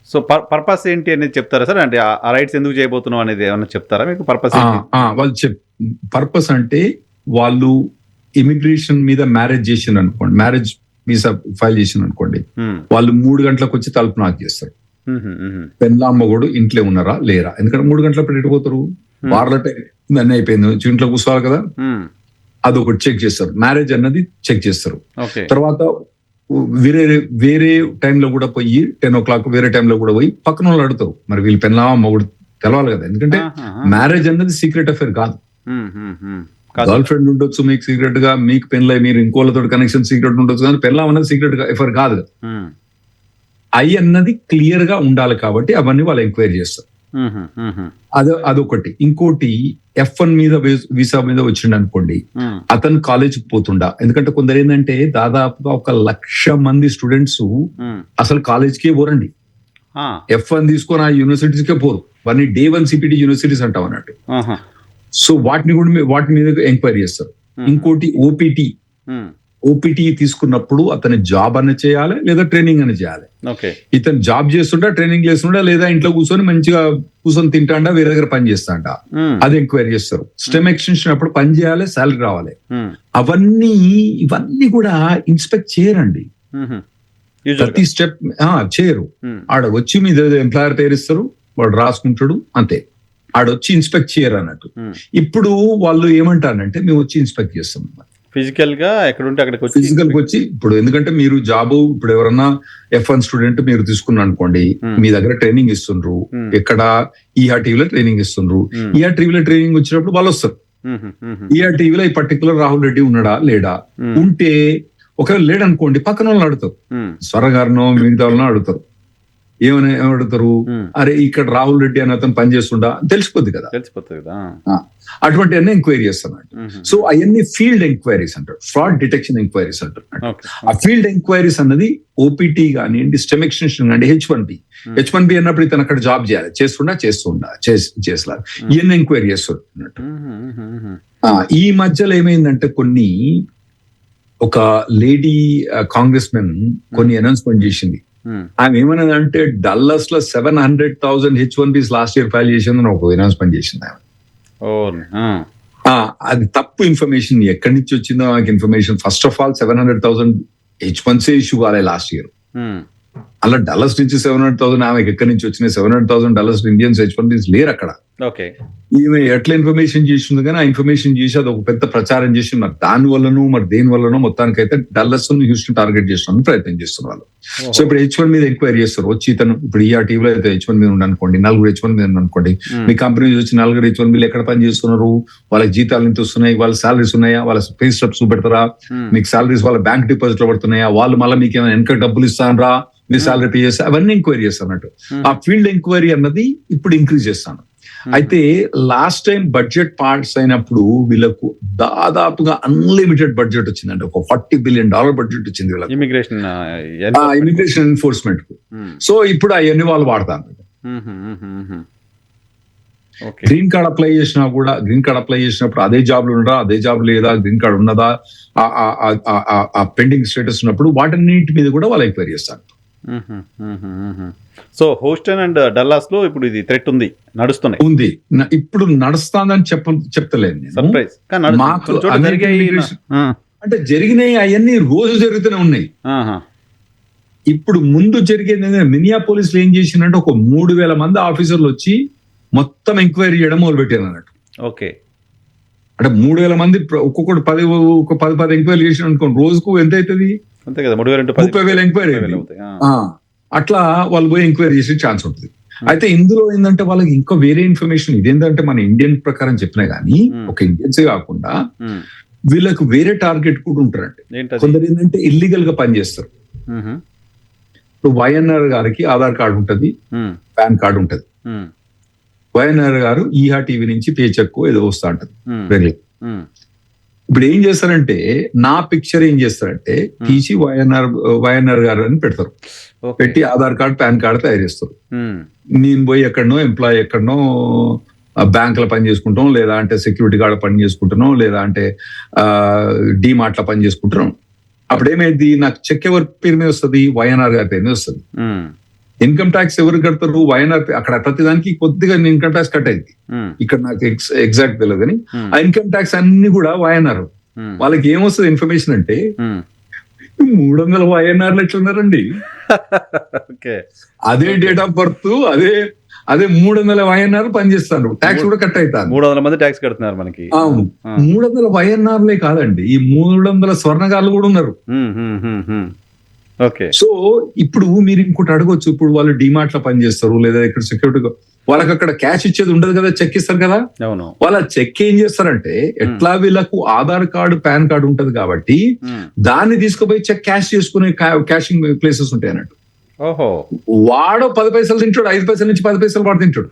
సో పర్పస్ ఏంటి అనేది చెప్తారా సార్? అంటే ఆ రైట్స్ ఎందుకు చేయబోతున్నాం అనేది ఏమన్నా చెప్తారా మీకు? పర్పస్ వాళ్ళు పర్పస్ అంటే వాళ్ళు ఇమిగ్రేషన్ మీద మ్యారేజ్ చేసిన అనుకోండి, మ్యారేజ్ వీసా ఫైల్ చేసిన అనుకోండి, వాళ్ళు 3 గంటలకు వచ్చి తలుపు నాక్ చేస్తారు. పెళ్ళామ్మ కూడా ఇంట్లో ఉన్నారా లేరా, ఎందుకంటే 3 గంటల పెట్టిపోతారు, వార్ల అన్నీ అయిపోయింది, ఇంట్లో కూర్చోవాలి కదా, అదొకటి చెక్ చేస్తారు. మ్యారేజ్ అన్నది చెక్ చేస్తారు. తర్వాత వేరే టైంలో కూడా పోయి 10 o'clock వేరే టైంలో కూడా పోయి పక్కన వాళ్ళు అడుగుతారు, మరి వీళ్ళు పెళ్ళామ్మ కూడా తెలవాలి కదా, ఎందుకంటే మ్యారేజ్ అన్నది సీక్రెట్ అఫేర్ కాదు. గర్ల్ ఫ్రెండ్ ఉండొచ్చు మీకు సీక్రెట్ గా, మీకు పెళ్ళై మీరు ఇంకోళ్ళతో కనెక్షన్ సీక్రెట్ ఉండొచ్చు, కానీ పెళ్ళాం అన్నది సీక్రెట్ అఫేర్ కాదు. అవి అన్నది క్లియర్ గా ఉండాలి కాబట్టి అవన్నీ వాళ్ళు ఎంక్వైరీ చేస్తారు. అదొకటి. ఇంకోటి F1 మీద వీసా మీద వచ్చిండు అనుకోండి, అతను కాలేజ్కి పోతుండా. ఎందుకంటే కొందరు ఏంటంటే దాదాపుగా 1,00,000 మంది స్టూడెంట్స్ అసలు కాలేజ్కే పోరండి. F1 తీసుకొని ఆ యూనివర్సిటీస్కే పోరు, వాటిని Day 1 CPT యూనివర్సిటీస్ అంటాం అన్నట్టు. సో వాటి మీద ఎంక్వైరీ చేస్తారు. ఇంకోటి ఓపీటీ తీసుకున్నప్పుడు అతని జాబ్ అన్న చేయాలి లేదా ట్రైనింగ్ అని చేయాలి. ఇతను జాబ్ చేస్తుంటా, ట్రైనింగ్ చేస్తుంటా, లేదా ఇంట్లో కూర్చొని మంచిగా కూర్చొని తింటాండా, వేరే దగ్గర పని చేస్తాంట, అది ఎంక్వైరీ చేస్తారు. స్టెమ్ ఎక్స్టెన్షన్ అప్పుడు పని చేయాలి, శాలరీ రావాలి. ఇవన్నీ కూడా ఇన్స్పెక్ట్ చేయరండి, ప్రతి స్టెప్ చేయరు. ఆడ వచ్చి మీ ఎంప్లాయర్ పేరు ఇస్తారు, వాడు రాసుకుంటాడు, అంతే. ఆడొచ్చి ఇన్స్పెక్ట్ చేయరు అన్నట్టు. ఇప్పుడు వాళ్ళు ఏమంటారంటే మేము వచ్చి ఇన్స్పెక్ట్ చేస్తాం ఫిజికల్ గా, ఎక్కడుంటే అక్కడికి వచ్చి. ఇప్పుడు ఎందుకంటే మీరు జాబ్, ఇప్పుడు ఎవరన్నా F1 స్టూడెంట్ మీరు తీసుకున్నారు అనుకోండి, మీ దగ్గర ట్రైనింగ్ ఇస్తుండ్రు, ఎక్కడ ERTVలో ట్రైనింగ్ ఇస్తుండ్రు, ERTVలో ట్రైనింగ్ వచ్చినప్పుడు వాళ్ళు వస్తారు. ERTVలో ఈ పర్టికులర్ రాహుల్ రెడ్డి ఉన్నాడా లేడా, ఉంటే ఒకవేళ లేడనుకోండి పక్కన వాళ్ళని అడుగుతారు, స్వరగారినో మిగతా వాళ్ళనో అడుగుతారు. ఏమడుగుతారు, అరే ఇక్కడ రాహుల్ రెడ్డి అని అతను పనిచేస్తుండా తెలిసిపోద్ది కదా, అటువంటి అన్ని ఎంక్వైరీ చేస్తున్నట్టు. సో అవన్నీ ఫీల్డ్ ఎంక్వైరీస్ అంటారు, ఫ్రాడ్ డిటెక్షన్ ఎంక్వైరీస్ అంటారు. ఆ ఫీల్డ్ ఎంక్వైరీస్ అన్నది ఓపీటీ కానివ్వండి, స్టెమ్ ఎక్స్టెన్షన్ అంటే H1B అన్నప్పుడు ఇతను అక్కడ జాబ్ చేయాలి, చేస్తుండా చేసలా, ఇవన్నీ ఎంక్వైరీ చేస్తున్నట్టు. ఈ మధ్యలో ఏమైందంటే ఒక లేడీ కాంగ్రెస్ మెన్ కొన్ని అనౌన్స్మెంట్ చేసింది, ఆమె ఏమన్నదంటే డల్లస్ లో 700,000 H1Bs లాస్ట్ ఇయర్ ఫైల్ చేసిందని ఒక అనౌన్స్మెంట్ చేసింది ఆమె. అది తప్పు ఇన్ఫర్మేషన్. ఎక్కడి నుంచి వచ్చిందో ఆమెకి information. First of all 700,000 H1C issue కాలే లాస్ట్ ఇయర్. అలా డల్లస్ నుంచి 700,000 ఆమెకి ఎక్కడి నుంచి వచ్చినాయి? 700,000 డల్లస్ ఇండియన్స్ H1Bs లేరు అక్కడ. ఈమె ఎట్లా ఇన్ఫర్మేషన్ చేసింది కానీ ఆ ఇన్ఫర్మేషన్ చేసి అది ఒక పెద్ద ప్రచారం చేసి మరి దాని వల్లనో మరి దేని వల్లనో మొత్తానికైతే డల్లస్ హ్యూస్టన్ టార్గెట్ చేస్తాను ప్రయత్నం చేస్తున్నారు వాళ్ళు. సో ఇప్పుడు H1 మీద ఎంక్వైరీ చేస్తారు. వచ్చి ఇతను ఇప్పుడు ఈ టీవీలో అయితే H1 మీద ఉండనుకోండి, 4 H1 మీద అనుకోండి, మీ కంపెనీ వచ్చి 4 H1 బిల్ ఎక్కడ పని చేస్తున్నారు, వాళ్ళకి జీతాలు ఎంత వస్తున్నాయి, వాళ్ళ సాలరీస్ ఉన్నాయా, వాళ్ళ పే స్టెప్స్ చూపెడతారా, మీకు సాలరీస్ వాళ్ళ బ్యాంక్ డిపాజిట్ లో పడుతున్నాయా, వాళ్ళు మళ్ళీ మీకు ఏమైనా వెనక డబ్బులు ఇస్తానరా, మీ సాలరీ పే చేస్తా, అవన్నీ ఎంక్వైరీ చేస్తాను అన్నట్టు. ఆ ఫీల్డ్ ఎంక్వైరీ అన్నది ఇప్పుడు ఇంక్రీజ్ చేస్తాను. అయితే లాస్ట్ టైం బడ్జెట్ పార్ట్స్ అయినప్పుడు వీళ్ళకు దాదాపుగా అన్లిమిటెడ్ బడ్జెట్ వచ్చిందండి. ఒక $40 బిలియన్ బడ్జెట్ వచ్చింది వీళ్ళకి ఇమిగ్రేషన్ ఎన్ఫోర్స్మెంట్ కు. సో ఇప్పుడు అవన్నీ వాళ్ళు వాడతారు. గ్రీన్ కార్డ్ అప్లై చేసినా కూడా, గ్రీన్ కార్డ్ అప్లై చేసినప్పుడు అదే జాబ్లు ఉండరా, అదే జాబ్ లేదా, గ్రీన్ కార్డ్ ఉన్నదా, ఆ పెండింగ్ స్టేటస్ ఉన్నప్పుడు వాటన్నిటి మీద కూడా వాళ్ళు ఎంక్వైరీ చేస్తారు. సో హూస్టన్ అండ్ డల్లాస్ లో ఇప్పుడు ఇది థ్రెట్ ఉంది, నడుస్తున్నాయి ఉంది. ఇప్పుడు నడుస్తాదని చెప్తలేదు. అంటే జరిగినాయి అవన్నీ రోజు జరుగుతూనే ఉన్నాయి. ఇప్పుడు ముందు జరిగేది మినియాపోలిస్ లో ఏం చేసిందంటే ఒక 3,000 మంది ఆఫీసర్లు వచ్చి మొత్తం ఎంక్వైరీ చేయడం మొదలు పెట్టారు అన్నట్టు. ఓకే, అంటే 3,000 మంది ఒక్కొక్కటి 10 ఎంక్వైరీ చేసిన అనుకోండి, రోజుకు ఎంత అవుతుంది? అంతే కదా, 30,000 ఎంక్వైరీ. అట్లా వాళ్ళు పోయి ఎంక్వైరీ చేసే ఛాన్స్ ఉంటుంది. అయితే ఇందులో ఏంటంటే వాళ్ళకి ఇంకా వేరే ఇన్ఫర్మేషన్, ఇదేంటంటే మన ఇండియన్ ప్రకారం చెప్పినా గానీ ఒక ఇండియన్సే కాకుండా వీళ్ళకు వేరే టార్గెట్ కూడా ఉంటారండి. కొందరు ఏంటంటే ఇల్లీగల్ గా పనిచేస్తారు. ఇప్పుడు వైఎన్ఆర్ గారికి ఆధార్ కార్డు ఉంటది, పాన్ కార్డు ఉంటది. వైఎన్ఆర్ గారు ఈహా టీవీ నుంచి పే చెక్ ఏదో వస్తా ఉంటది రెగ్యులర్. ఇప్పుడు ఏం చేస్తారంటే నా పిక్చర్ ఏం చేస్తారంటే తీసి వైఎన్ఆర్ గారు అని పెడతారు. పెట్టి ఆధార్ కార్డ్ పాన్ కార్డ్ తయారు చేస్తారు. నేను పోయి ఎక్కడనో ఎంప్లాయ్ ఎక్కడనో బ్యాంక్ లో పని చేసుకుంటాం, లేదా అంటే సెక్యూరిటీ గార్డ్ పని చేసుకుంటున్నాం, లేదా అంటే డీమార్ట్ లో పని చేసుకుంటున్నాం. అప్పుడు ఏమైంది, నాకు చెక్ ఎవరి పేరు మీద వస్తుంది? వైఎన్ఆర్ గారి పేరు మీద వస్తుంది. ఇన్కమ్ ట్యాక్స్ ఎవరు కడతారు? వైఎన్ఆర్. అక్కడ ప్రతి దానికి కొద్దిగా ఇన్కమ్ ట్యాక్స్ కట్ అయింది. ఇక్కడ నాకు ఎగ్జాక్ట్ తెలియదు కానీ ఆ ఇన్కమ్ ట్యాక్స్ అన్ని కూడా వైఎన్ఆర్. వాళ్ళకి ఏమొస్తుంది ఇన్ఫర్మేషన్ అంటే 300 వైఎన్ఆర్లు ఎట్లున్నారండి, అదే డేట్ ఆఫ్ బర్త్, అదే 300 వైఎన్ఆర్ పనిచేస్తారు. ట్యాక్స్ కూడా కట్ అవుతారు. 300 మంది ట్యాక్స్ కడుతున్నారు మనకి. 300 వైఎన్ఆర్లే కాదండి, ఈ 300 స్వర్ణగాళ్ళు కూడా ఉన్నారు. సో ఇప్పుడు మీరు ఇంకోటి అడగొచ్చు, ఇప్పుడు వాళ్ళు డిమార్ట్ లో పనిచేస్తారు, లేదా ఇక్కడ సెక్యూరిటీ, వాళ్ళకి అక్కడ క్యాష్ ఇచ్చేది ఉండదు కదా, చెక్ ఇస్తారు కదా. వాళ్ళ చెక్ ఏం చేస్తారంటే ఎట్లా వీళ్ళకు ఆధార్ కార్డు పాన్ కార్డు ఉంటది కాబట్టి దాన్ని తీసుకుపోయి చెక్ క్యాష్ చేసుకునే క్యాషింగ్ ప్లేసెస్ ఉంటాయి అన్నట్టు. వాడు 10 పైసలు తింటాడు, 5 పైసల నుంచి 10 పైసలు వాడు తింటాడు.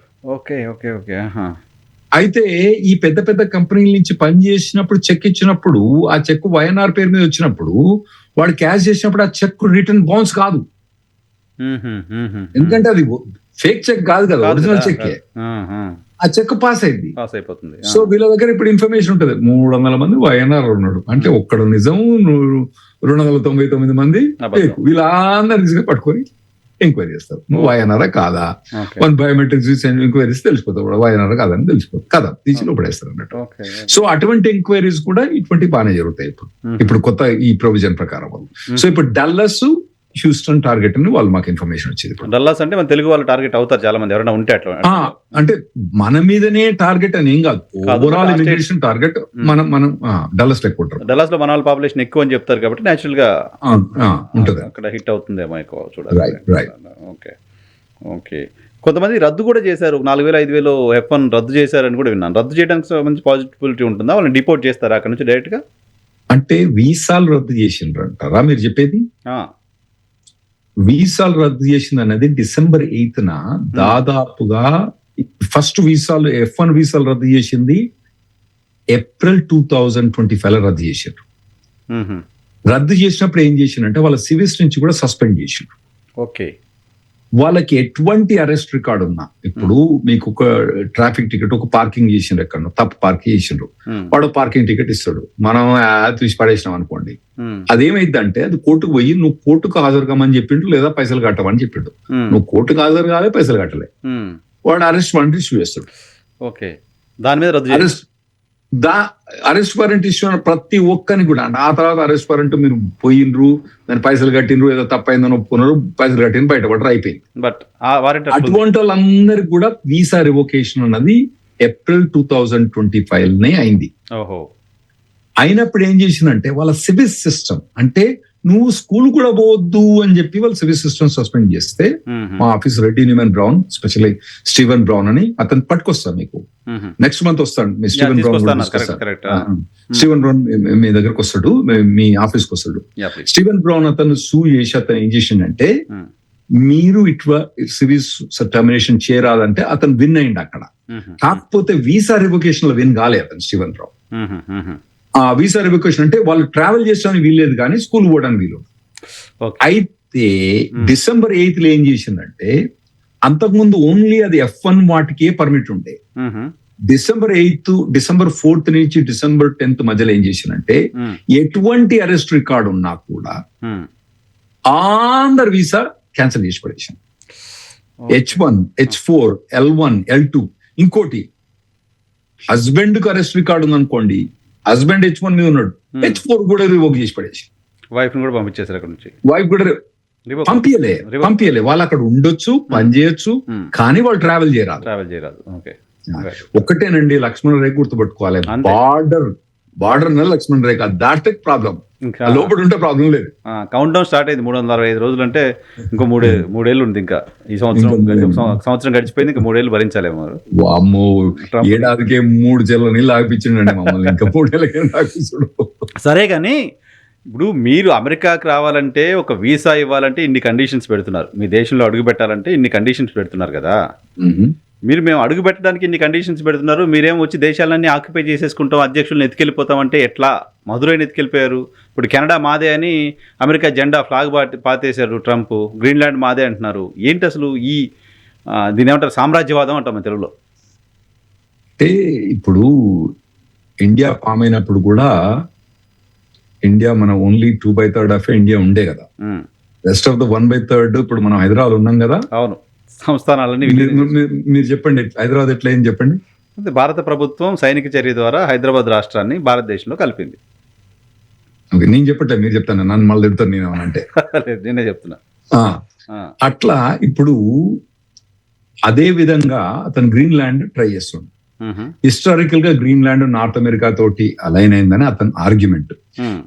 అయితే ఈ పెద్ద పెద్ద కంపెనీల నుంచి పని చేసినప్పుడు చెక్ ఇచ్చినప్పుడు ఆ చెక్ వైఎన్ఆర్ పేరు మీద వచ్చినప్పుడు వాడు క్యాష్ చేసినప్పుడు ఆ చెక్ రిటర్న్ బౌన్స్ కాదు. ఎందుకంటే అది ఫేక్ చెక్ కాదు కదా, ఒరిజినల్ చెక్. ఆ చెక్ పాస్ అయిపోతుంది. సో వీళ్ళ దగ్గర ఇప్పుడు ఇన్ఫర్మేషన్ ఉంటుంది, 300 మంది వైఎన్ఆర్ ఉన్నాడు అంటే ఒక్కడు నిజం, 299 మంది వీళ్ళందరినీ పట్టుకొని ఎంక్వైరీ చేస్తారు. నువ్వు వైఎన్ఆరా కాదా, మన బయోమెట్రిక్స్ ఎంక్వైరీస్ తెలిసిపోతావు, వైఎన్ఆర్ కాదని తెలిసిపోతుంది కదా, తీసి లోపడేస్తారు అన్నట్టు. సో అటువంటి ఎంక్వైరీస్ కూడా ఇటువంటి బాగానే జరుగుతాయి ఇప్పుడు కొత్త ఈ ప్రొవిజన్ ప్రకారం. సో ఇప్పుడు డల్లస్ హ్యూస్టన్ టార్గెట్ అని వాళ్ళు మాకు ఇన్ఫర్మేషన్ వచ్చింది. డల్లాస్ అంటే మన తెలుగు వాళ్ళు టార్గెట్ అవుతారు చాలా మంది, ఎవరైనా ఉంటే అట్లా. అంటే మన మీదనే టార్గెట్ అని ఏం కాదు, ఓవరాల్ ఇమిగ్రేషన్ టార్గెట్ మనం డల్లాస్ లో ఎక్కువ. డల్లాస్ లో మన వాళ్ళ పాపులేషన్ ఎక్కువ అని చెప్తారు కాబట్టి నేచురల్ గా ఉంటుంది, అక్కడ హిట్ అవుతుందేమో ఎక్కువ చూడాలి. ఓకే, కొంతమంది రద్దు కూడా చేశారు, 4,000 5,000 F1 రద్దు చేశారని కూడా విన్నాను. రద్దు చేయడానికి సంబంధించి పాజిటివిటీ ఉంటుందా? వాళ్ళని డిపోర్ట్ చేస్తారా అక్కడ నుంచి డైరెక్ట్ గా? అంటే వీసాలు రద్దు చేసిండ్రు అంటారా మీరు చెప్పేది? వీసాలు రద్దు చేసింది అనేది December 8th దాదాపుగా ఫస్ట్ వీసాలు F1 వీసాలు రద్దు చేసింది April 2025 రద్దు చేశారు. రద్దు చేసినప్పుడు ఏం చేసిందంటే వాళ్ళ సివిల్స్ నుంచి కూడా సస్పెండ్ చేసిండ్రు. ఓకే, వాళ్ళకి ఎటువంటి అరెస్ట్ రికార్డ్ ఉన్నా, ఇప్పుడు మీకు ఒక ట్రాఫిక్ టికెట్, ఒక పార్కింగ్ చేసిండ్రు, ఎక్కడ తప్పు పార్కింగ్ చేసిండ్రు, వాడు పార్కింగ్ టికెట్ ఇస్తాడు, మనం తీసి పడేసినాం అనుకోండి, అదేమైందంటే అది కోర్టుకు పోయి నువ్వు కోర్టుకు హాజరు కమ్మని చెప్పిండు, లేదా పైసలు కట్టమని చెప్పిండు. నువ్వు కోర్టుకు హాజరు కాలే, పైసలు కట్టలే, వాడు అరెస్ట్ వారెంట్ ఇష్యూ చేస్తాడు. ఓకే, దాని మీద అరెస్ట్ వారెంట్ ఇష్యూ అయిన ప్రతి ఒక్కరిని కూడా, ఆ తర్వాత అరెస్ట్ వారెంట్ మీరు పోయినరు, దాని పైసలు కట్టినరు, ఏదో తప్పైందని ఒప్పుకున్నారు, పైసలు కట్టిన బయటపడరు, అయిపోయింది. బట్ అటువంటి వాళ్ళందరికి కూడా వీసా రివోకేషన్ అన్నది ఏప్రిల్ 2025 అయింది. అయినప్పుడు ఏం చేసిందంటే వాళ్ళ సివిల్ సిస్టమ్, అంటే నువ్వు స్కూల్ కూడా పోవద్దు అని చెప్పి వాళ్ళు సివిల్ సిస్టమ్ సస్పెండ్ చేస్తే, మా office Reddy Neumann brown, specially Steven brown అని అతను పట్టుకొస్తాను, మీకు నెక్స్ట్ మంత్ వస్తాడు. మీ స్టీవెన్ బ్రౌన్ స్టీవెన్ బ్రౌన్ మీ దగ్గరకు వస్తాడు, మీ ఆఫీస్కి వస్తాడు. స్టీవెన్ బ్రౌన్ అతను సూ చేసి అతను ఏం చేసిండంటే, మీరు ఇట్లా సివిల్ టర్మినేషన్ చేయరాదంటే అతను విన్ అయింది అక్కడ. కాకపోతే వీసా రివోకేషన్ లో విన్ కాలే అతను స్టీవెన్ బ్రౌన్. ఆ వీసా రివోకేషన్ అంటే వాళ్ళు ట్రావెల్ చేసడానికి వీల్లేదు, కానీ స్కూల్ పోవడానికి వీలు. అయితే December 8th ఏం చేసిందంటే, అంతకుముందు ఓన్లీ అది F1 వాటికే పర్మిట్ ఉండే. December 4th నుంచి December 10th మధ్యలో ఏం చేసిందంటే, ఎటువంటి అరెస్ట్ రికార్డు ఉన్నా కూడా అందరు వీసా క్యాన్సిల్ చేసి పడేసాను. H1, H4, L1, L2. ఇంకోటి, హస్బెండ్ కు అరెస్ట్ రికార్డు ఉందనుకోండి, హస్బెండ్ H1 మీద ఉన్నాడు, H4 కూడా రివోక్ చేసి పడేసి, వైఫ్ కూడా పంపించేసారు అక్కడ నుంచి. వైఫ్ కూడా పంపించలే, వాళ్ళు అక్కడ ఉండొచ్చు, పని చేయొచ్చు, కానీ వాళ్ళు ట్రావెల్ చేయరాదు. ఒకటేనండి, లక్ష్మణ్ రేఖ గుర్తుపెట్టుకోవాలి, బార్డర్ లక్ష్మణ్ రేఖ దాటితే ప్రాబ్లం, లోపల ఉంటే ప్రాబ్లం లేదు. కౌంట్ డౌన్ స్టార్ట్ అయింది, 365 రోజులు అంటే ఇంకో మూడేళ్ళు ఉంది. ఇంకా ఈ సంవత్సరం గడిచిపోయింది, ఇంకా 3 ఏళ్ళు భరించాలేమో. అమ్మో, ఏడాదికే 3 జల్ల నీళ్ళు ఆగిపించిండండి మమ్మల్ని, ఇంకా 3 ఏళ్ళకే ఆగిపించడు. సరే, కానీ ఇప్పుడు మీరు అమెరికాకి రావాలంటే, ఒక వీసా ఇవ్వాలంటే ఇన్ని కండిషన్స్ పెడుతున్నారు, మీ దేశంలో అడుగు పెట్టాలంటే ఇన్ని కండిషన్స్ పెడుతున్నారు కదా. మేము అడుగు పెట్టడానికి ఇన్ని కండిషన్స్ పెడుతున్నారు, మీరేం వచ్చి దేశాలన్నీ ఆక్యుపై చేసేసుకుంటాం, అధ్యక్షులను ఎత్తుకెళ్ళిపోతామంటే ఎట్లా? మధురైని ఎత్తుకెళ్ళిపోయారు. ఇప్పుడు కెనడా మాదే అని అమెరికా జెండా ఫ్లాగ్ పాతేశారు ట్రంప్, గ్రీన్లాండ్ మాదే అంటున్నారు. ఏంటి అసలు దీని ఏమంటారు, సామ్రాజ్యవాదం అంటాం తెలుగులో. అంటే ఇప్పుడు ఇండియా ఫామ్ అయినప్పుడు కూడా ఇండియా మన ఓన్లీ 2/3 ఆఫ్ ఇండియా ఉండే కదా, రెస్ట్ ఆఫ్ ద 1/3 ఇప్పుడు మనం హైదరాబాద్ ఉన్నాం కదా. అవును, సంస్థానాలన్నీ. మీరు చెప్పండి, హైదరాబాద్ ఎట్లా అయింది చెప్పండి. భారత ప్రభుత్వం సైనిక చర్య ద్వారా హైదరాబాద్ రాష్ట్రాన్ని భారతదేశంలో కలిపింది. నేను చెప్పట్లేదు, మీరు చెప్తాను, నన్ను మళ్ళీ తిడతాను నేను అంటే. నేనే చెప్తున్నా. అట్లా ఇప్పుడు అదే విధంగా అతను గ్రీన్లాండ్ ట్రై చేస్తుండు. హిస్టారికల్ గా గ్రీన్లాండ్ నార్త్ అమెరికా తోటి అలైన్ అయిందని అతని ఆర్గ్యుమెంట్.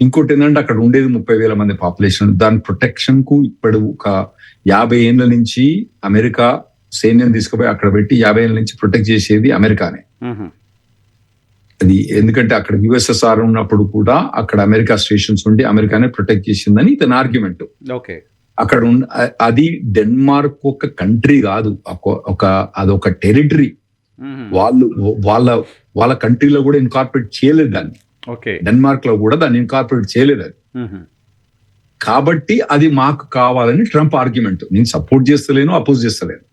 ఇంకోటి ఏంటంటే, అక్కడ ఉండేది 30,000 మంది పాపులేషన్, దాని ప్రొటెక్షన్ కు ఇప్పుడు ఒక 50 ఏళ్ల నుంచి అమెరికా సైన్యం తీసుకుపోయి అక్కడ పెట్టి 50 ఏళ్ల నుంచి ప్రొటెక్ట్ చేసేది అమెరికానే. అది ఎందుకంటే అక్కడ USSR ఉన్నప్పుడు కూడా అక్కడ అమెరికా స్టేషన్స్ ఉండి అమెరికానే ప్రొటెక్ట్ చేసిందని ఇతని ఆర్గ్యుమెంట్. అక్కడ అది డెన్మార్క్ ఒక కంట్రీ కాదు, అదొక టెరిటరీ. వాళ్ళ కంట్రీలో కూడా ఇన్కార్పొరేట్ చేయలేదు దాన్ని, డెన్మార్క్ లో కూడా దాన్ని ఇన్కార్పొరేట్ చేయలేదు అది. కాబట్టి అది మాకు కావాలని ట్రంప్ ఆర్గ్యుమెంట్. నేను సపోర్ట్ చేస్తలేను, అపోజ్ చేస్తలేను.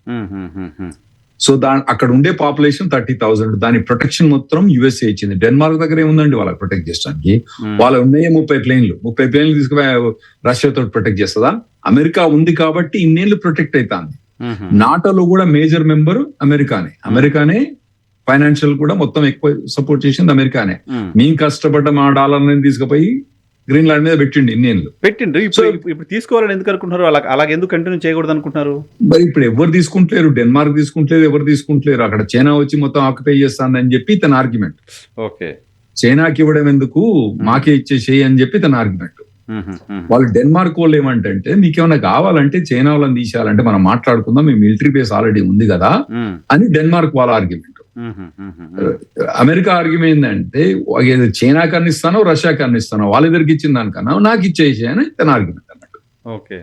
సో అక్కడ ఉండే పాపులేషన్ 30,000, దాని ప్రొటెక్షన్ మొత్తం USA ఇచ్చింది. డెన్మార్క్ దగ్గర ఏముందండి వాళ్ళకి ప్రొటెక్ట్ చేయడానికి? వాళ్ళు ఉన్నాయే 30 ప్లేన్లు తీసుకుపోయి రష్యాతో ప్రొటెక్ట్ చేస్తుందా? అమెరికా ఉంది కాబట్టి ఇన్నేళ్ళు ప్రొటెక్ట్ అవుతాంది. నాటోలో కూడా మేజర్ మెంబర్ అమెరికానే ఫైనాన్షియల్ కూడా మొత్తం ఎక్కువ సపోర్ట్ చేసింది అమెరికానే. మేము కష్టపడ్డ మా డాలర్ని తీసుకుపోయి గ్రీన్లాండ్ మీద పెట్టిండ్రు. ఇప్పుడు తీసుకోవాలని ఎందుకు అనుకుంటున్నారు? అలాగే ఎందుకు కంటిన్యూ చేయకూడదు అనుకుంటున్నారు? మరి ఇప్పుడు ఎవరు తీసుకుంటలేరు, డెన్మార్క్ తీసుకుంటలేదు, ఎవరు తీసుకుంటలేరు. అక్కడ చైనా వచ్చి మొత్తం ఆక్యుపై చేస్తానని చెప్పి తన ఆర్గ్యుమెంట్. చైనాకి ఇవ్వడం ఎందుకు, మాకే ఇచ్చేసేయి అని చెప్పి తన ఆర్గ్యుమెంట్. వాళ్ళు డెన్మార్క్ వాళ్ళు ఏమంటే, మీకేమైనా కావాలంటే చైనా వాళ్ళని తీసేయాలంటే మనం మాట్లాడుకుందాం, మీ మిలిటరీ బేస్ ఆల్రెడీ ఉంది కదా అని డెన్మార్క్ వాళ్ళ ఆర్గ్యుమెంట్. అమెరికా ఆర్గ్యుమెంట్ ఏంటంటే, చైనాకి అన్నిస్తానో రష్యాకి అన్నిస్తానో వాళ్ళిద్దరికి ఇచ్చిన దానికన్నా నాకు ఇచ్చేసి అని తన ఆర్గ్యుమెంట్ అన్నట్టు. ఓకే,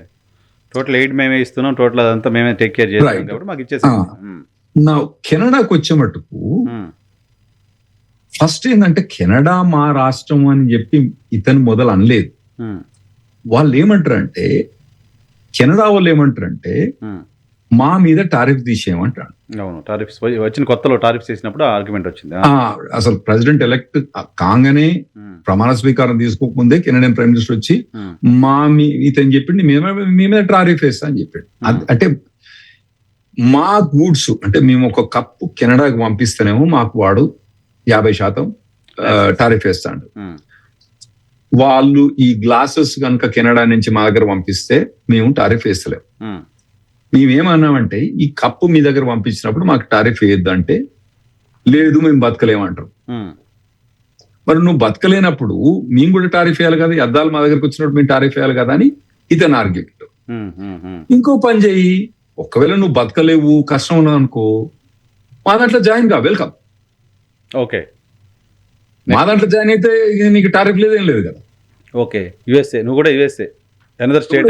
టోటల్ ఎయిడ్ మేమే ఇస్తున్నాం, టోటల్ అదంతా మేమే టేక్ కేర్ చేస్తాం కాబట్టి మాకు ఇచ్చేసాం. నా కెనడాకి వచ్చే మటుకు ఫస్ట్ ఏంటంటే, కెనడా మా రాష్ట్రం అని చెప్పి ఇతను మొదలు అనలేదు. వాళ్ళు ఏమంటారంటే, కెనడా వాళ్ళు ఏమంటారంటే, మా మీద టారిఫ్ తీసేయమంటాడు. అవును, టారిఫ్స్ వచ్చిన కొత్తలో టారిఫ్స్ చేసినప్పుడు ఆర్గ్యుమెంట్ వచ్చింది. అసలు ప్రెసిడెంట్ ఎలక్ట్ కాగానే ప్రమాణ స్వీకారం తీసుకోకముందే కెనడియన్ ప్రైమ్ మినిస్టర్ వచ్చి ఇతని చెప్పింది మీ మీద టారిఫ్ వేస్తా అని చెప్పాడు. అంటే మా గూడ్స్ అంటే మేము ఒక కప్పు కెనడాకి పంపిస్తేనేమో మాకు వాడు 50% టారిఫ్ వేస్తాడు. వాళ్ళు ఈ గ్లాసెస్ కనుక కెనడా నుంచి మా దగ్గర పంపిస్తే మేము టారిఫ్ వేస్తలేము. మేమేమన్నామంటే ఈ కప్పు మీ దగ్గర పంపించినప్పుడు మాకు టారిఫ్ వేయద్దు అంటే లేదు మేము బతకలేమంటారు. మరి నువ్వు బతకలేనప్పుడు మేము కూడా టారిఫ్ వేయాలి కదా, అద్దాలు మా దగ్గరకు వచ్చినప్పుడు మేము టారిఫ్ వేయాలి కదా అని ఇతను ఆర్గ్యుమెంట్. ఇంకో పని చెయ్యి, ఒకవేళ నువ్వు బతకలేవు కష్టం ఉన్నది అనుకో మా దాంట్లో జాయిన్ కా, వెల్కమ్. ఓకే, మా దాంట్లో జాయిన్ అయితే నీకు టారిఫ్ లేదు ఏం లేదు కదా. ఓకే, యుఎస్ఏ నువ్వు కూడా యుఎస్ఏ అనదర్ స్టేట్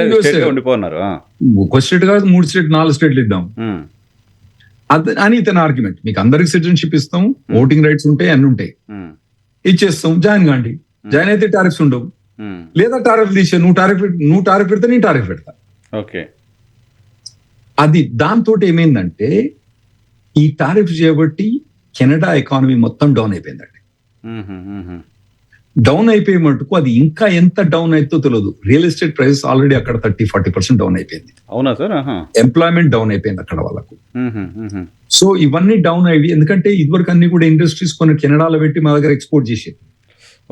ఉండిపోన్నారు. ఒక స్టేట్ కాదు 3 స్టేట్ 4 స్టేట్లు ఇద్దాం అని ఇతను ఆర్గ్యుమెంట్. మీకు అందరికి సిటిజన్షిప్ ఇస్తాం, ఓటింగ్ రైట్స్ ఉంటాయి, అన్ని ఉంటాయి, ఇచ్చేస్తాం, జాయిన్ కాండి. జాయిన్ అయితే టారిఫ్స్ ఉండవు, లేదా టారిఫ్ తీసే నువ్వు టారిఫ్ పెడతా నేను టారిఫ్ పెడతా. ఓకే, అది దాంతో ఏమైందంటే ఈ టారిఫ్ చేయబట్టి కెనడా ఎకానమీ మొత్తం డౌన్ అయిపోయిందండి. డౌన్ అయిపోయే మటుకు అది ఇంకా ఎంత డౌన్ అవుతుందో తెలియదు. రియల్ ఎస్టేట్ ప్రైసెస్ ఆల్రెడీ అక్కడ 30-40% డౌన్ అయిపోయింది. అవునా సార్? ఎంప్లాయ్మెంట్ డౌన్ అయిపోయింది అక్కడ వాళ్ళకు. సో ఇవన్నీ డౌన్ అయ్యి, ఎందుకంటే ఇదివరకు అన్ని కూడా ఇండస్ట్రీస్ కొన్ని కెనడాలో పెట్టి మా దగ్గర ఎక్స్పోర్ట్ చేసేది.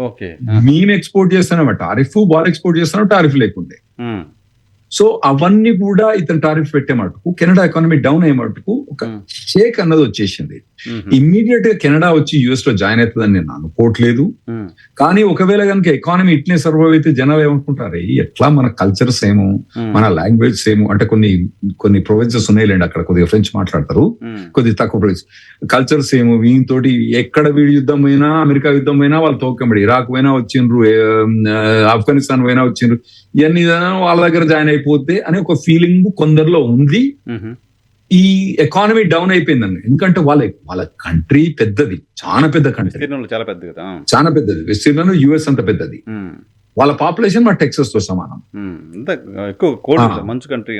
ఓకే, మేము ఎక్స్పోర్ట్ చేస్తాం టారిఫ్, వాళ్ళు ఎక్స్పోర్ట్ చేస్తున్నాం టారిఫ్ లేకుండే. సో అవన్నీ కూడా ఇతను టారిఫ్ పెట్టే మటుకు కెనడా ఎకానమీ డౌన్ అయ్యే మటుకు ఒక షేక్ అన్నది వచ్చేసింది. ఇమ్మీడియట్ గా కెనడా వచ్చి యుఎస్ లో జాయిన్ అవుతుందని నేను అనుకోవట్లేదు. కానీ ఒకవేళ కనుక ఎకానమీ ఇట్లే సర్వైవ్ అయితే జనాలు ఏమనుకుంటారు, ఎట్లా మన కల్చర్ సేమ్, మన లాంగ్వేజ్ సేమ్, అంటే కొన్ని ప్రొవిన్సెస్ ఉన్నాయిలేండి అక్కడ కొద్దిగా ఫ్రెంచ్ మాట్లాడతారు, కొద్దిగా తక్కువ ప్రొవిన్స్, కల్చర్ సేమ్, వీటితోటి ఎక్కడ వీడి యుద్ధం పోయినా, అమెరికా యుద్ధం పోయినా వాళ్ళు తోకబడి, ఇరాక్ పోయినా వచ్చిండ్రు, ఆఫ్ఘనిస్తాన్ పోయినా వచ్చిండ్రు, ఇవన్నీ వాళ్ళ దగ్గర జాయిన్ అయిపోతే అనే ఒక ఫీలింగ్ కొందరిలో ఉంది. ఈ ఎకానమీ డౌన్ అయిపోయిందండి, ఎందుకంటే వాళ్ళ కంట్రీ పెద్దది, చాలా పెద్ద కంట్రీ, చాలా పెద్దది కదా, చాలా పెద్దది. విస్తీర్ణం యుఎస్ అంత పెద్దది. వాళ్ళ పాపులేషన్ మా టెక్సస్ తో సమానం. మంచి కంట్రీ,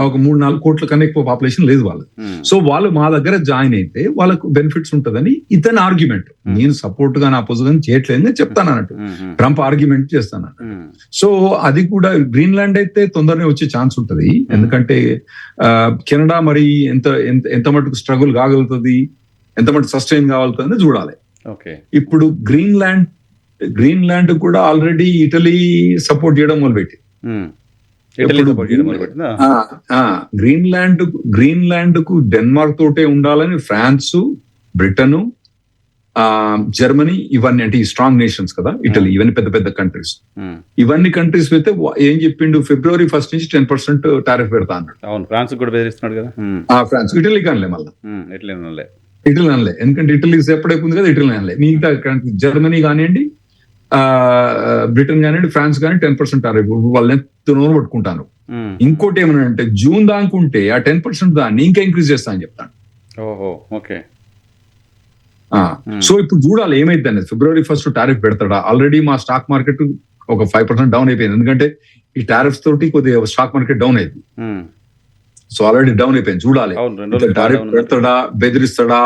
ఒక 3-4 కోట్ల కన్నా ఎక్కువ పాపులేషన్ లేదు వాళ్ళు. సో వాళ్ళు మా దగ్గర జాయిన్ అయితే వాళ్ళకు బెనిఫిట్స్ ఉంటదని ఇతని ఆర్గ్యుమెంట్. నేను సపోర్ట్ గా నా పొజిషన్ చేయట్లేదు చెప్తాను అన్నట్టు, ట్రంప్ ఆర్గ్యుమెంట్ చేస్తాను. సో అది కూడా గ్రీన్లాండ్ అయితే తొందరనే వచ్చే ఛాన్స్ ఉంటది, ఎందుకంటే కెనడా మరి ఎంత మటుకు స్ట్రగుల్ కాగలుగుతుంది, ఎంత మటుకు సస్టైన్ కాగలుగుతుంది చూడాలి. ఇప్పుడు గ్రీన్లాండ్ కూడా ఆల్రెడీ ఇటలీ సపోర్ట్ చేయడం మొదలుపెట్టి, గ్రీన్లాండ్ కు డెన్మార్క్ తోటే ఉండాలని ఫ్రాన్స్, బ్రిటన్, జర్మనీ, ఇవన్నీ అంటే ఈ స్ట్రాంగ్ నేషన్స్ కదా, ఇటలీ, ఇవన్నీ పెద్ద పెద్ద కంట్రీస్. ఇవన్నీ కంట్రీస్ అయితే ఏం చెప్పిండు, February 1 నుంచి 10% టారిఫ్ పెడతా అన్నాడు. ఫ్రాన్స్ కూడా బెదిరిస్తున్నాడు కదా. ఫ్రాన్స్, ఇటలీ కానిలే, మళ్ళీ ఇటలీ అనలే, ఎందుకంటే ఇటలీ సెపరేట్ ఉంది కదా, ఇటలీ అనలే. మిగతా జర్మనీ కానివ్వండి, బ్రిటన్ కానివ్వండి, ఫ్రాన్స్ కానీ 10% టారిఫ్ వాళ్ళని నోరు పట్టుకుంటాను. ఇంకోటి ఏమన్నా అంటే జూన్ దాకుంటే ఆ 10% దాన్ని ఇంకా ఇంక్రీజ్ చేస్తా అని చెప్తాను. సో ఇప్పుడు చూడాలి ఏమైంది అనేది. February 1 టారిఫ్ పెడతాడా? ఆల్రెడీ మా స్టాక్ మార్కెట్ ఒక 5% డౌన్ అయిపోయింది, ఎందుకంటే ఈ టారిఫ్స్ తోటి కొద్దిగా స్టాక్ మార్కెట్ డౌన్ అయింది. సో ఆల్రెడీ డౌన్ అయిపోయింది. చూడాలి టారిఫ్ పెడతాడా, బెదిరిస్తాడా,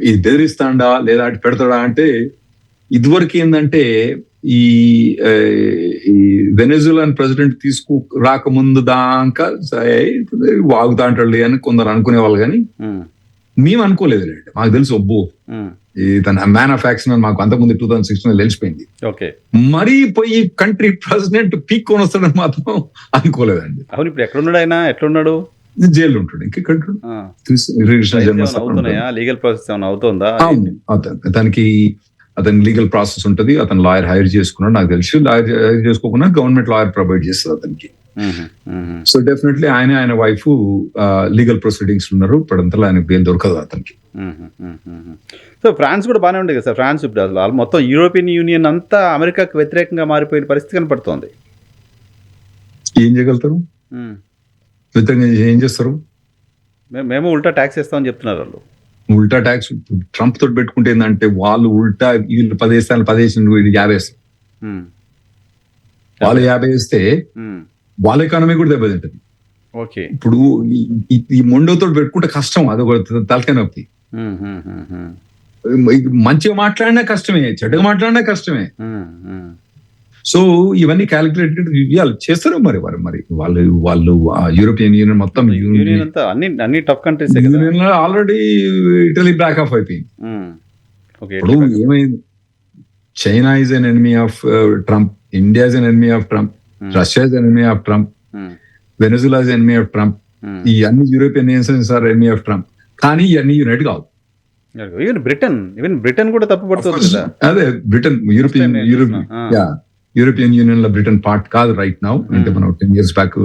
ఇది బెదిరిస్తాడా లేదా అటు పెడతాడా అంటే. ఇదివరకు ఏంటంటే ఈ వెనెజులాన్ ప్రెసిడెంట్ రాకముందు దాకా వాగుతా అంటాడు అని కొందరు అనుకునే వాళ్ళు, కానీ మేము అనుకోలేదు. మాకు తెలుసు ఒబ్బు తన మ్యాన్ ఆఫ్ యాక్షన్ అని మాకు అంతకుముందు 2016 తెలిసిపోయింది. మరీ పోయి కంట్రీ ప్రెసిడెంట్ పీక్ కొని వస్తాడని మాత్రం అనుకోలేదండి. అవును, ఇప్పుడు ఎక్కడున్నాడు ఆయన? ఎట్లున్నాడు? జైలు ఉంటాడు. ఇంకెక్కడ లీగల్ ప్రాసెస్ అవుతుందా? తనకి అతని లీగల్ ప్రాసెస్ ఉంటుంది. అతను లాయర్ హైర్ చేసుకున్నాడు నాకు తెలిసి. లాయర్ హైర్ చేసుకోకుండా గవర్నమెంట్ లాయర్ ప్రొవైడ్ చేస్తుంది అతనికి. సో డెఫినెట్లీ ఆయన వైఫ్ లీగల్ ప్రొసీడింగ్స్ ఉన్నారు. ఇప్పుడంతా ఆయన బెయిల్ దొరకదు అతనికి. సో ఫ్రాన్స్ కూడా బాగానే ఉంది కదా సార్. ఫ్రాన్స్ ఇప్పుడు అసలు మొత్తం యూరోపియన్ యూనియన్ అంతా అమెరికాకు వ్యతిరేకంగా మారిపోయిన పరిస్థితి కనపడుతోంది. ఏం చేయగలుగుతారు? వ్యతిరేకంగా ఏం చేస్తారు? మేము ఉల్టా ట్యాక్స్ వేస్తామని చెప్తున్నారు వాళ్ళు. ఉల్టా ట్యాక్స్ ట్రంప్ తోటి పెట్టుకుంటే ఏంటంటే వాళ్ళు ఉల్టా వీళ్ళు 10 వేస్తారు, 10 వేసి 50 వేస్తారు. వాళ్ళు 50 వేస్తే వాళ్ళ ఎకానమీ కూడా దెబ్బతింటది. ఓకే. ఇప్పుడు ఈ మొండోతో పెట్టుకుంటే కష్టం, అదొక తలకాయ నొప్పి. మంచిగా మాట్లాడినా కష్టమే, చెడ్డగా మాట్లాడినా కష్టమే. సో ఇవన్నీ క్యాలిక్యులేటెడ్ చేస్తారు మరి వాళ్ళు యూరోపియన్ యూనియన్ మొత్తం యూనియన్ అంతా అన్ని టఫ్ కంట్రీస్ యూనియన్ లో ఆల్రెడీ ఇటలీ బ్యాక్ ఆఫ్ అయిపోయింది. ఇప్పుడు ఏమైంది, China is an enemy of Trump, India is an enemy of Trump, Russia is an enemy of Trump, Venezuela is enemy of Trump, ఈ అన్ని European nations are enemy of Trump. కానీ ఇవన్నీ యునైట్ కావు. బ్రిటన్ కూడా తప్పుపడుతుంది కదా. అదే బ్రిటన్ యూరోపియన్ యూనియన్ లో బ్రిటన్ పార్ట్ కాదు రైట్ నౌ. అంటే మనం 10 years బ్యాక్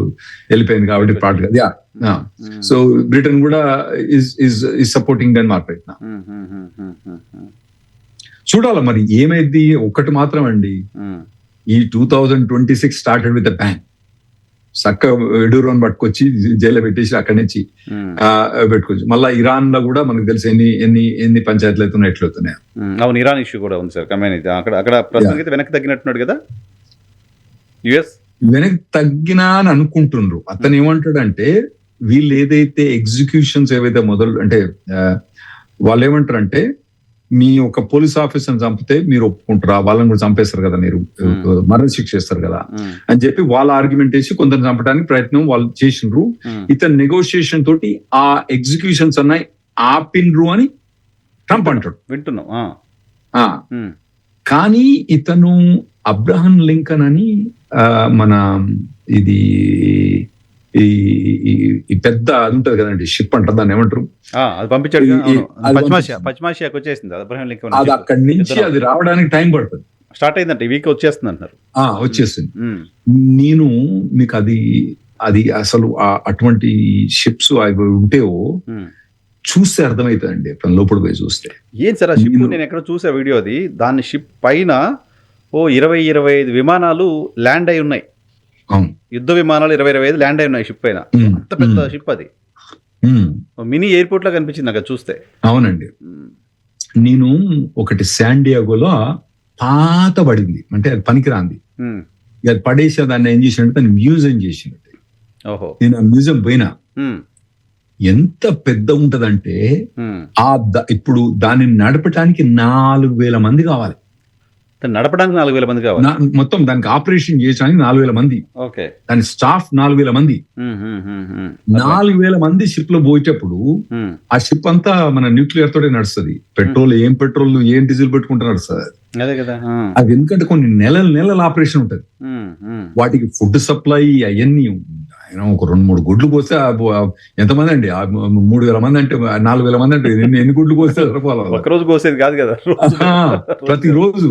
వెళ్ళిపోయింది కాబట్టి పార్ట్ కాదు. సో బ్రిటన్ కూడా is supporting Denmark right now. చూడాలి మరి ఏమైంది. ఒక్కటి మాత్రం అండి, ఈ 2026 స్టార్టెడ్ విత్ బ్యాంగ్. చక్క ఎడూరోని పట్టుకొచ్చి జైల్లో పెట్టేసి అక్కడి నుంచి పెట్టుకోవచ్చు. మళ్ళీ ఇరాన్ లో కూడా మనకు తెలిసి ఎన్ని పంచాయతీలు అవుతున్నాయి, ఎట్లవుతున్నాయి. అవును, ఇరాన్ ఇష్యూ కూడా ఉంది సార్. కమ్యూనిటీ అక్కడ ప్రస్తుతానికి వెనక్కి తగ్గినట్టున్నాడు కదా యుఎస్. వెనక్కి తగ్గినా అని అనుకుంటుండ్రు. అతను ఏమంటాడంటే వీళ్ళు ఏదైతే ఎగ్జిక్యూషన్స్ ఏవైతే అంటే వాళ్ళు ఏమంటారంటే, మీ ఒక పోలీస్ ఆఫీసర్ చంపితే మీరు ఒప్పుకుంటారా, వాళ్ళని కూడా చంపేస్తారు కదా, మీరు మరణ శిక్ష చేస్తారు కదా అని చెప్పి వాళ్ళ ఆర్గ్యుమెంట్ వేసి కొందరు చంపడానికి ప్రయత్నం వాళ్ళు చేసిండ్రు. ఇతను నెగోషియేషన్ తోటి ఆ ఎగ్జిక్యూషన్స్ అన్నాయి ఆపిన్రు అని ట్రంప్ అంటాడు. వింటున్నాం. కానీ ఇతను అబ్రహం లింకన్ అని మన ఇది ఈ పెద్ద అది ఉంటది కదండి, షిప్ అంటారు దాన్ని, ఏమంటారు, అది పంపించాడు. పశ్చిమాసియాకి వచ్చేసింది అబ్రహం లింకన్. అది అక్కడి నుంచి అది రావడానికి టైం పడుతుంది. స్టార్ట్ అయిందంట, ఈ వీక్ వచ్చేస్తుంది అంటారు. వచ్చేస్తుంది. నేను మీకు అది అసలు అటువంటి షిప్స్ అవి ఉంటేవో చూస్తే అర్థమవుతుందండి, లోపల పోయి చూస్తే. ఏం సార్ ఆ షిప్, నేను ఎక్కడ చూసా వీడియో, అది దాని షిప్ పైన 20-25 విమానాలు ల్యాండ్ అయి ఉన్నాయి. యుద్ధ విమానాలు 20-25 ల్యాండ్ అయి ఉన్నాయి షిప్ పైన. అంత పెద్ద షిప్ అది, మినీ ఎయిర్పోర్ట్ లా కనిపించింది నాకు చూస్తే. అవునండి, నేను ఒకటి శాండియాగోలో పాత పడింది, అంటే అది పనికిరాంది, అది పడేసి దాన్ని ఏం చేసినట్టు దాన్ని మ్యూజియం చేసినట్టు. నేను ఆ మ్యూజియం పోయినా, ఎంత పెద్ద ఉంటదంటే ఇప్పుడు దాన్ని నడపడానికి 4,000 మంది కావాలి. నడపడానికి 4,000 మంది కావాలి మొత్తం, దానికి ఆపరేషన్ చేయడానికి 4,000 మంది, దాని స్టాఫ్ 4,000 మంది. 4,000 మంది షిప్ లో పోయేటప్పుడు ఆ షిప్ అంతా మన న్యూక్లియర్ తోటే నడుస్తుంది. పెట్రోల్ ఏం డీజిల్ పెట్టుకుంటూ నడుస్తుంది అది. ఎందుకంటే కొన్ని నెలల ఆపరేషన్ ఉంటది. వాటికి ఫుడ్ సప్లై అవన్నీ ఒక 2-3 గుడ్లు పోస్తే ఎంతమంది అండి, 3,000 మంది అంటే 4,000 మంది అంటే ఎన్ని గుడ్లు పోస్తే రోజు కోసేది కాదు కదా, ప్రతిరోజు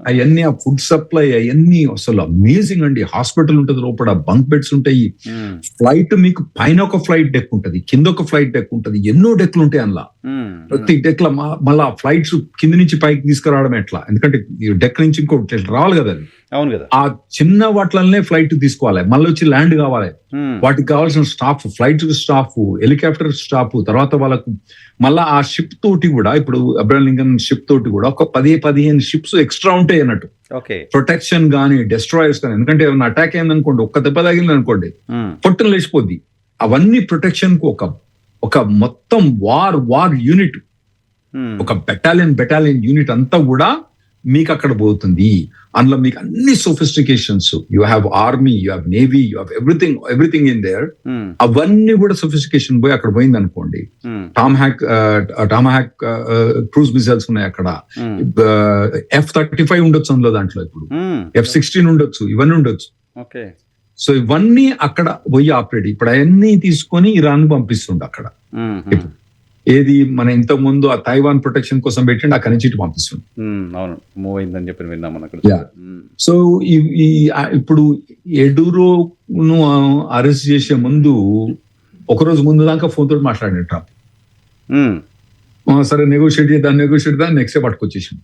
అవన్నీ ఆ ఫుడ్ సప్లై అవన్నీ అసలు అమేజింగ్ అండి. హాస్పిటల్ ఉంటది, లోపల బంక్ బెడ్స్ ఉంటాయి. ఫ్లైట్ మీకు పైన ఒక ఫ్లైట్ డెక్ ఉంటది, కింద ఒక ఫ్లైట్ డెక్ ఉంటది, ఎన్నో డెక్లు ఉంటాయి అందులో. ప్రతి డెక్ లో మళ్ళా ఫ్లైట్స్ కింద నుంచి పైకి తీసుకురావడం ఎట్లా, ఎందుకంటే డెక్ నుంచి ఇంకోటి రావాలి కదా, అది అవును కదా. ఆ చిన్న వాటిలనే ఫ్లైట్ తీసుకోవాలి, మళ్ళీ వచ్చి ల్యాండ్ కావాలి. వాటికి కావాల్సిన staff, flight staff, helicopter staff, తర్వాత వాళ్ళకు మళ్ళా ఆ షిప్ తోటి కూడా, ఇప్పుడు అబ్రహం లింకన్ షిప్ తోటి కూడా ఒక 10-15 షిప్స్ ఎక్స్ట్రా ఉంటాయి అన్నట్టు. ప్రొటెక్షన్ గానీ, డెస్ట్రాయర్స్ కానీ, ఎందుకంటే ఏమైనా అటాక్ అయింది అనుకోండి, ఒక్క దెబ్బ తగిలింది అనుకోండి, పొట్టును లేచిపోద్ది. అవన్నీ ప్రొటెక్షన్ కు ఒక మొత్తం వార్ యూనిట్, ఒక బెటాలియన్ యూనిట్ అంతా కూడా మీకు అక్కడ పోతుంది. అందులో మీకు అన్ని sophistications, you have army, you have navy, you have everything in there. అవన్నీ కూడా సోఫిస్టికేషన్ పోయి అక్కడ పోయింది అనుకోండి. టామహాక్ క్రూజ్ మిసైల్స్ ఉన్నాయి అక్కడ, F-35 ఉండొచ్చు అందులో, దాంట్లో ఇప్పుడు F-16 ఉండొచ్చు, ఇవన్నీ ఉండొచ్చు. సో ఇవన్నీ అక్కడ పోయి ఆపరేట్. ఇప్పుడు అవన్నీ తీసుకొని ఇరాన్ పంపిస్తుండే అక్కడ. ఏది మన ఇంతకు ముందు ఆ తైవాన్ ప్రొటెక్షన్ కోసం పెట్టండి, అక్కడి నుంచి ఇటు పంపిస్తుంది. సో ఇప్పుడు ఎడూరోను అరెస్ట్ చేసే ముందు ఒకరోజు ముందు దాకా ఫోన్ తోటి మాట్లాడిన ట్రంప్, సరే నెగోషియేట్ చేద్దాం నెక్స్ట్ డే పట్టుకొచ్చేసాం,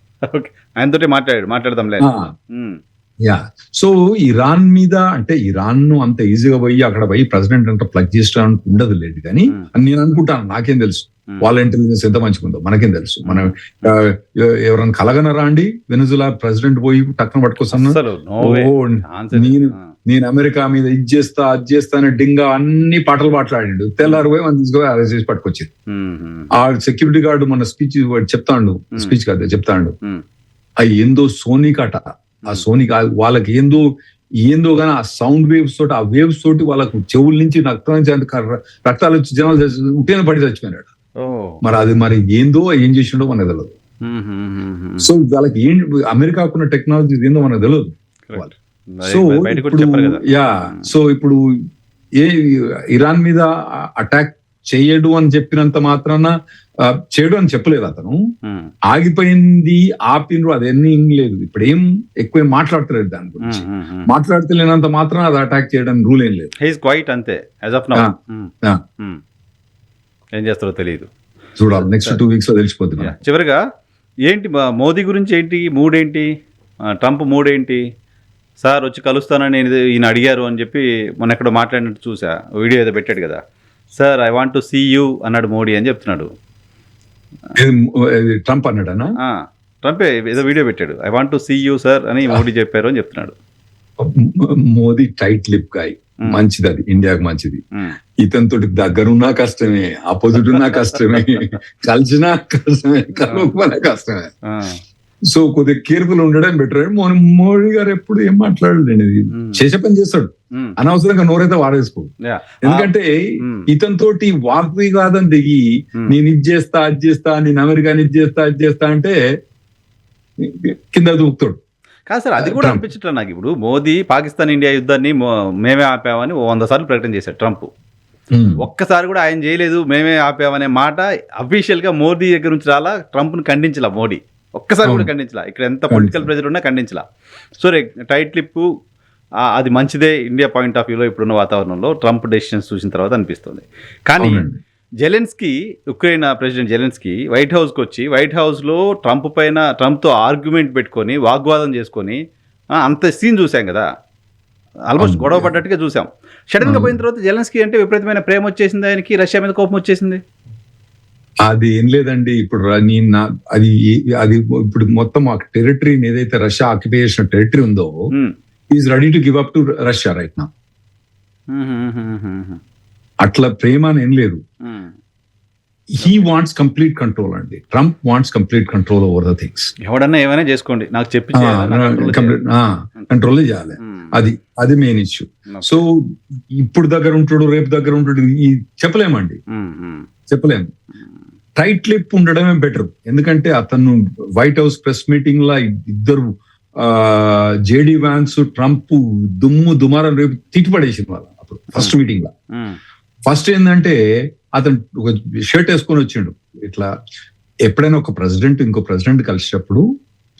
ఆయనతో మాట్లాడదాం. సో ఇరాన్ మీద, అంటే ఇరాన్ ను అంత ఈజీగా పోయి అక్కడ పోయి ప్రెసిడెంట్ అంటే ప్లగ్ చేసుకోవడానికి ఉండదు లేదు. కానీ నేను అనుకుంటాను, నాకేం తెలుసు వాళ్ళ ఇంటెలిజెన్స్ ఎంత మంచిగుందో, మనకేం తెలుసు. మనం ఎవరైనా కలగనరా అండి, వెనజులా ప్రెసిడెంట్ పోయి టక్కున పట్టుకొస్తాను. నేను అమెరికా మీద ఇది చేస్తా అది చేస్తా అని డింగా అన్ని పాటలు మాట్లాడిండు. తెల్లారు పోయి మనం తీసుకుపోయి అరెస్ట్ చేసి పట్టుకొచ్చింది. ఆ సెక్యూరిటీ గార్డు మన స్పీచ్ చెప్తాడు, స్పీచ్ కాదు చెప్తాడు, అది ఏందో సోనిక్ అట. ఆ సోనిక్ వాళ్ళకి ఏందో కానీ ఆ సౌండ్ వేవ్స్ తోటి, ఆ వేవ్స్ తోటి వాళ్ళకు చెవుల నుంచి రక్తాలు వచ్చి జనాలు ఉట్టిన పడి చచ్చిపోయినాడు. మరి ఏందో ఏం చేసిండో మనకు తెలియదు. సో వాళ్ళకి అమెరికాకున్న టెక్నాలజీ ఏందో మనకు తెలియదు. సో సో ఇప్పుడు ఇరాన్ మీద అటాక్ చేయడు అని చెప్పినంత మాత్రాన చేయడు అని చెప్పలేదు అతను. ఆగిపోయింది, ఆపినరు, అదేమీ లేదు. ఇప్పుడు ఏం ఎక్కువ మాట్లాడతలేదు దాని గురించి. మాట్లాడతలేనంత మాత్రం అది అటాక్ చేయడానికి రూల్ ఏం లేదు. ఏం చేస్తారో తెలియదు, చూడాలి. నెక్స్ట్ 2 weeks లో తెలిసిపోతుంది. చివరిగా ఏంటి మోదీ గురించి ఏంటి మూడేంటి, ట్రంప్ మూడేంటి? సార్ వచ్చి కలుస్తానని ఈయన అడిగారు అని చెప్పి మొన్న ఎక్కడో మాట్లాడినట్టు చూసా, వీడియో ఏదో పెట్టాడు కదా. Sir I want to see you అన్నాడు మోడీ అని చెప్తున్నాడు. ట్రంప్ అన్నాడనా? ట్రంపే ఏదో వీడియో పెట్టాడు, I want to see you sir అని మోడీ చెప్పారు అని చెప్తున్నాడు. మోదీ టైట్ లిప్ గాయ్, మంచిది, అది ఇండియాకు మంచిది. ఇతనితో దగ్గరున్నా కష్టమే, ఆపోజిట్ ఉన్నా కష్టమే, కలిసినా కష్టమే, కలవకపోయినా కష్టమే. సో కొద్దిగా కేర్ఫుల్ ఉండడం బెటర్. మోడీ గారు ఎప్పుడు ఏం మాట్లాడలేండి, చేసే పని చేస్తాడు, అనవసరంగా నోరైతే వాడేసుకో. ఎందుకంటే ఇతనితోటి వాగ్వివాదం దిగి నేను ఇది చేస్తా అది చేస్తా, నేను అమెరికాని ఇది చేస్తా అది చేస్తా అంటే కింద దూకుతాడు. కాదు సార్, అది కూడా అనిపించట్లేదు నాకు. ఇప్పుడు మోదీ పాకిస్తాన్ ఇండియా యుద్ధాన్ని మేమే ఆపామని 100 సార్లు ప్రకటన చేశాడు ట్రంప్. ఒక్కసారి కూడా ఆయన చేయలేదు మేమే ఆపామనే మాట అఫీషియల్ గా మోదీ దగ్గర నుంచి రాలా. ట్రంప్ను ఖండించలా మోడీ, ఒక్కసారి కూడా ఖండించలా. ఇక్కడ ఎంత పొలిటికల్ ప్రెజర్ ఉన్నా ఖండించలా. సో టైట్ లిప్ అది మంచిదే ఇండియా పాయింట్ ఆఫ్ వ్యూలో ఇప్పుడున్న వాతావరణంలో ట్రంప్ డెసిషన్స్ చూసిన తర్వాత అనిపిస్తుంది. కానీ Zelensky, Ukraine president Zelensky white హౌస్కి వచ్చి వైట్ హౌస్లో ట్రంప్తో ఆర్గ్యుమెంట్ పెట్టుకొని వాగ్వాదం చేసుకొని అంత సీన్ చూసాం కదా, ఆల్మోస్ట్ గొడవ పడ్డట్టుగా చూసాం. సడన్గా పోయిన తర్వాత జెలెన్స్కీ అంటే విపరీతమైన ప్రేమ వచ్చేసింది ఆయనకి, రష్యా మీద కోపం వచ్చేసింది. అది ఏం లేదండి, ఇప్పుడు అది ఇప్పుడు మొత్తం ఆ టెరిటరీని ఏదైతే రష్యా ఆక్యుపై చేసిన టెరిటరీ ఉందో is ready to give up to Russia right now. అట్లా ప్రేమ అని ఏం లేదు. హీ వాంట్స్ కంప్లీట్ కంట్రోల్ అండి. Trump wants complete control over the things. ఎవడన్నా ఏమైనా చేసుకోండి, నాకు చెప్పి కంట్రోల్ చేయాలి. అది మెయిన్ ఇష్యూ. సో ఇప్పుడు దగ్గర ఉంటాడు, రేపు దగ్గర ఉంటాడు, చెప్పలేమండి, చెప్పలేము. టైట్ లిప్ ఉండడమే బెటర్. ఎందుకంటే అతను వైట్ హౌస్ ప్రెస్ మీటింగ్ లా ఇద్దరు జేడీ వ్యాన్స్, ట్రంప్ దుమారం రేపు తిట్టిపడేసింది వాళ్ళ అప్పుడు ఫస్ట్ మీటింగ్ లా. ఫస్ట్ ఏంటంటే అతను ఒక షర్ట్ వేసుకొని వచ్చిండు. ఇట్లా ఎప్పుడైనా ఒక ప్రెసిడెంట్ ఇంకో ప్రెసిడెంట్ కలిసినప్పుడు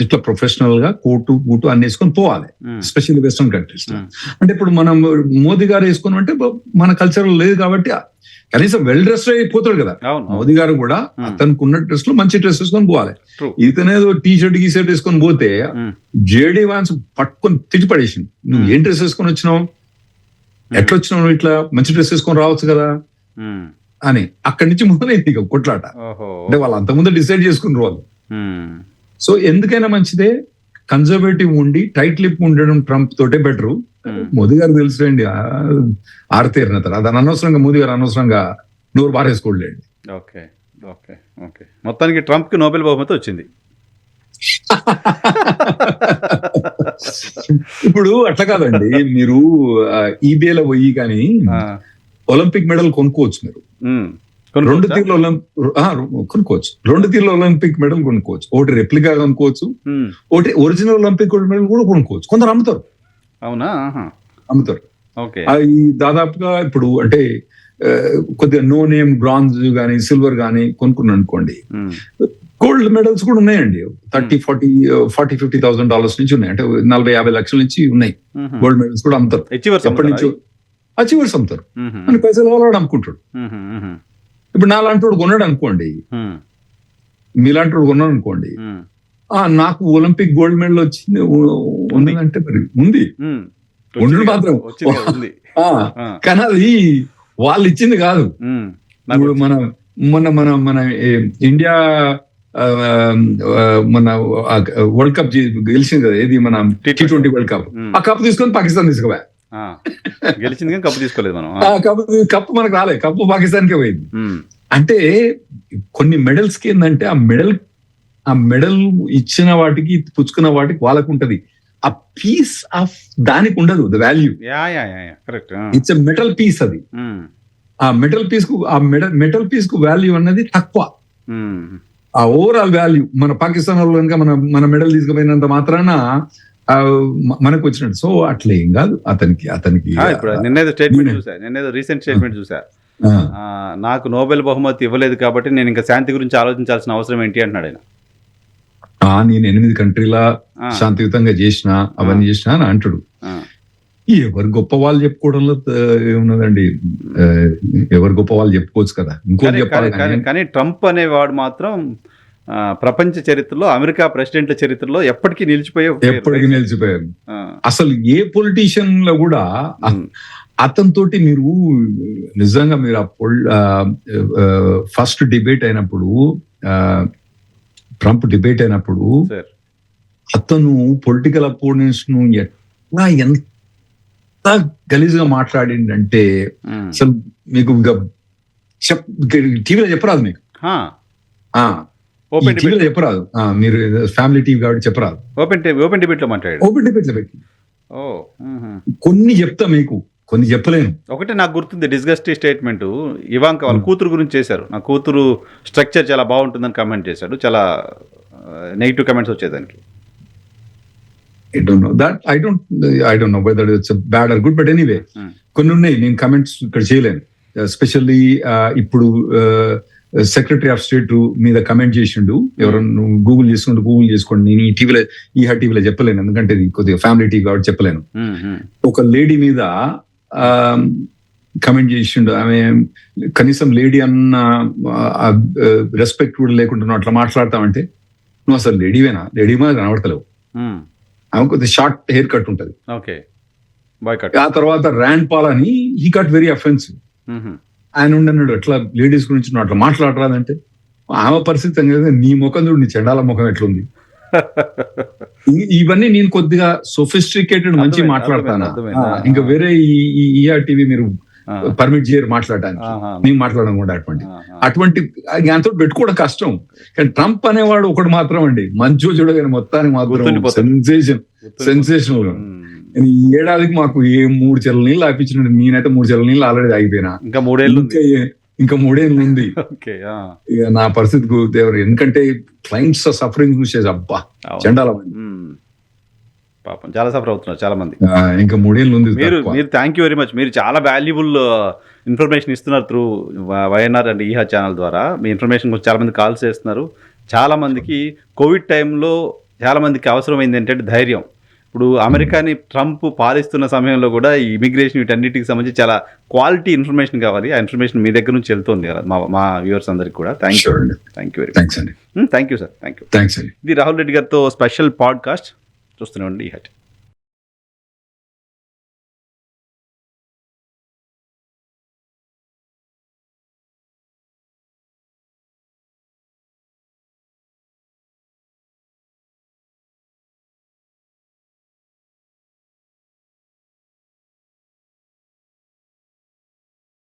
ఇట్లా ప్రొఫెషనల్ గా కోటు బూటు అన్ని వేసుకొని పోవాలి, ఎస్పెషల్లీ వెస్టర్న్ కంట్రీస్ లో. అంటే ఇప్పుడు మనం మోదీ గారు వేసుకుని అంటే మన కల్చర్ లేదు కాబట్టి కనీసం వెల్ డ్రెస్ అయిపోతాడు కదా. మోదీ గారు కూడా అతనికి ఉన్న డ్రెస్ లో మంచి డ్రెస్ వేసుకొని పోవాలి. ఇతనేదో టీ షర్ట్ గీ షర్ట్ వేసుకొని పోతే జేడీ వాన్స్ పట్టుకొని తిట్టిపడేసింది. నువ్వు ఏం డ్రెస్ వేసుకొని వచ్చినావు, ఎట్లా వచ్చినావు, ఇట్లా మంచి డ్రెస్ వేసుకొని రావచ్చు కదా అని. అక్కడి నుంచి మొదలైంది ఇక కొట్లాట. అంటే వాళ్ళు అంతకుముందు డిసైడ్ చేసుకున్నారు వాళ్ళు. సో ఎందుకైనా మంచిదే కన్జర్వేటివ్ ఉండి టైట్ లిప్ ఉండడం ట్రంప్ తోటే బెటరు. మోదీ గారు తెలుసులేండి ఆరతేరినతారు. అది అనవసరంగా మోదీ గారు అనవసరంగా నోరు బారేసుకోలేండి. ఓకే ఓకే ఓకే, మొత్తానికి ట్రంప్ కి నోబెల్ బహుమతి వచ్చింది. ఇప్పుడు అట్లా కాదండి, మీరు ఈబేలో పోయి కానీ ఒలింపిక్ మెడల్ కొనుక్కోవచ్చు. మీరు 2 తీర్ల కొనుక్కోవచ్చు, 2 తీర్ల ఒలింపిక్ మెడల్ కొనుక్కోవచ్చు. ఒకటి రెప్లికా కొనుక్కోవచ్చు, ఒకటి ఒరిజినల్ ఒలింపిక్ మెడల్ కూడా కొనుక్కోవచ్చు. కొందరు అమ్ముతారు. అవునా? అమ్ముతారు. అవి దాదాపుగా ఇప్పుడు అంటే కొద్దిగా నో నేమ్ బ్రాంజ్ గానీ సిల్వర్ గానీ కొనుక్కున్నాను అనుకోండి, గోల్డ్ మెడల్స్ కూడా ఉన్నాయండి. $30,000-50,000 నుంచి ఉన్నాయి. అంటే 40-50 లక్షల నుంచి ఉన్నాయి. గోల్డ్ మెడల్స్ కూడా అమ్ముతారు. ఎప్పటి నుంచో అచీవర్స్ అమ్ముతారు అని పైసలు వాళ్ళాడు అమ్ముకుంటాడు. ఇప్పుడు నాలాంటి వాడు కొన్నాడు అనుకోండి, మీలాంటి వాడు కొన్నాడు అనుకోండి, నాకు ఒలింపిక్ గోల్డ్ మెడల్ వచ్చింది ఉన్నదంటే మరి ఉంది, ఉండడు మాత్రం. కానీ అది వాళ్ళు ఇచ్చింది కాదు. ఇప్పుడు మన ఇండియా మన వరల్డ్ కప్ గెలిచింది కదా, ఏది మన T20 వరల్డ్ కప్. ఆ కప్ తీసుకొని పాకిస్తాన్ తీసుకుపోయా. గెలిచింది కానీ కప్పు తీసుకోలేదు మనం. కప్పు మనకు రాలేదు, కప్పు పాకిస్తాన్కే పోయింది. ఉమ్, అంటే కొన్ని మెడల్స్ కి ఏంటంటే ఆ మెడల్ ఇచ్చిన వాటికి పుచ్చుకున్న వాటికి వాళ్ళకు ఉంటది, ఆ పీస్ ఆఫ్ దానికి ఉండదు the value. Correct. It's a metal piece అది. ఆ మెటల్ పీస్ కు వాల్యూ అన్నది తక్కువ. ఆ ఓవరాల్ వాల్యూ మన పాకిస్తాన్ వాళ్ళు కనుక మన మెడల్ తీసుకుపోయినంత మాత్రాన మనకు వచ్చినట్టు. సో అట్లా ఏం కాదు అతనికి. ఇప్పుడు నిన్నేదో రీసెంట్ స్టేట్మెంట్ చూసా, నాకు నోబెల్ బహుమతి ఇవ్వలేదు కాబట్టి నేను ఇంకా శాంతి గురించి ఆలోచించాల్సిన అవసరం ఏంటి అంటున్నాడు ఆయన. నేను 8 కంట్రీలా శాంతియుతంగా చేసిన అవన్నీ చేసిన అని అంటాడు. ఎవరు గొప్ప వాళ్ళు చెప్పుకోవడంలో ఏమున్నదండి, ఎవరు గొప్ప వాళ్ళు చెప్పుకోవచ్చు కదా. ఇంకోటి చెప్పాలి కానీ ట్రంప్ అనేవాడు మాత్రం ప్రపంచ చరిత్రలో, అమెరికా ప్రెసిడెంట్ల చరిత్రలో ఎప్పటికీ నిలిచిపోయారు. అసలు ఏ పొలిటీషియన్ లో కూడా అతనితోటి మీరు నిజంగా మీరు ఫస్ట్ డిబేట్ అయినప్పుడు, ట్రంప్ డిబేట్ అయినప్పుడు అతను పొలిటికల్ అపోనెంట్స్ ను ఎట్లా ఎంత గలీజ్గా మాట్లాడిందంటే అసలు మీకు టీవీలో చెప్పరాదు, మీకు టీవీలో చెప్పరాదు, మీరు ఫ్యామిలీ టీవీ కాబట్టి చెప్పరాదు. ఓపెన్ డిబేట్ లో మాట్లాడాడు. ఓపెన్ డిబేట్ లో పెట్టి కొన్ని చెప్తా, మీకు కొన్ని చెప్పలేను. ఒకటి నాకు గుర్తుంది, డిస్గస్టీ స్టేట్మెంట్ ఇవాంక వాళ్ళ కూతురు గురించి చేశారు. నా కూతురు స్ట్రక్చర్ చాలా బాగుంటుందని కామెంట్ చేశాడు. చాలా నెగిటివ్ కామెంట్స్ వచ్చేదానికి. I don't know whether it's bad or good, but anyway, కొన్ని ఉన్నాయి, నేను కమెంట్స్ ఇక్కడ చేయలేను. ఎస్పెషల్లీ ఇప్పుడు సెక్రటరీ ఆఫ్ స్టేట్ మీద కమెంట్ చేసిండు. ఎవరన్నా గూగుల్ చేసుకోండి. నేను ఈ టీవీలో చెప్పలేను, ఎందుకంటే ఇది కొద్దిగా ఫ్యామిలీ టీవీ కాబట్టి చెప్పలేను. ఒక లేడీ మీద కమెంట్ చేసిండు. ఆమె కనీసం లేడీ అన్న రెస్పెక్ట్ కూడా లేకుండా నువ్వు అట్లా మాట్లాడతావంటే నువ్వు అసలు లేడీవేనా? లేడీ మీద కనబడతలేవు. ఆమె కొద్దిగా షార్ట్ హెయిర్ కట్ ఉంటది. ఆ తర్వాత ర్యాండ్ పాల్ అని హీ కట్ వెరీ అఫెన్సివ్. ఆయన ఉండన్నాడు, ఎట్లా లేడీస్ గురించి నువ్వు అట్లా మాట్లాడరాదంటే ఆమె పరిస్థితి నీ ముఖం చూడు, నీ చెండాల ముఖం ఎట్లుంది. ఇవన్నీ నేను కొద్దిగా సొఫిస్టికేటెడ్ మంచి మాట్లాడతాను. ఇంకా వేరే ఈఆర్ టీవీ మీరు పర్మిట్ చేయరు మాట్లాడడానికి, నేను మాట్లాడడం కూడా అటువంటి దాంతో పెట్టుకోవడం కష్టం. కానీ ట్రంప్ అనేవాడు ఒకటి మాత్రం అండి, మంచు చూడగానే మొత్తానికి మాత్రం సెన్సేషనల్. ఈ ఏడాదికి మాకు 3 చెర్ల నీళ్ళు ఆపించినట్టు, నేనైతే 3 చెర్ల నీళ్ళు ఆల్రెడీ ఆగిపోయినా. ఇంకా 3 ఏళ్ళు ఉంది. ఇక నా పరిస్థితి దేవరు, ఎందుకంటే క్లయింట్స్ సఫరింగ్ చూసేది అబ్బా చండాలం. పాపం చాలా సఫర్ అవుతున్నారు చాలా మంది. ఇంకా 3 ఏళ్ళు ఉంది. మీరు థ్యాంక్ యూ వెరీ మచ్. మీరు చాలా వాల్యుబుల్ ఇన్ఫర్మేషన్ ఇస్తున్నారు త్రూ వైఎన్ఆర్ అండ్ ఈహా ఛానల్ ద్వారా. మీ ఇన్ఫర్మేషన్ గురించి చాలా మంది కాల్స్ చేస్తున్నారు. చాలా మందికి కోవిడ్ టైంలో చాలా మందికి అవసరమైంది ఏంటంటే ధైర్యం. ఇప్పుడు అమెరికాని ట్రంప్ పాలిస్తున్న సమయంలో కూడా ఈ ఇమిగ్రేషన్ వీటన్నిటికి సంబంధించి చాలా క్వాలిటీ ఇన్ఫర్మేషన్ కావాలి. ఆ ఇన్ఫర్మేషన్ మీ దగ్గర నుంచి వెళ్తుంది కదా మా వ్యూవర్స్ అందరికి కూడా. Thank you very much. Thank you sir. Thank you. ఇది రాహుల్ రెడ్డి గారితో స్పెషల్ పాడ్కాస్ట్ చూస్తూనే ఉండి.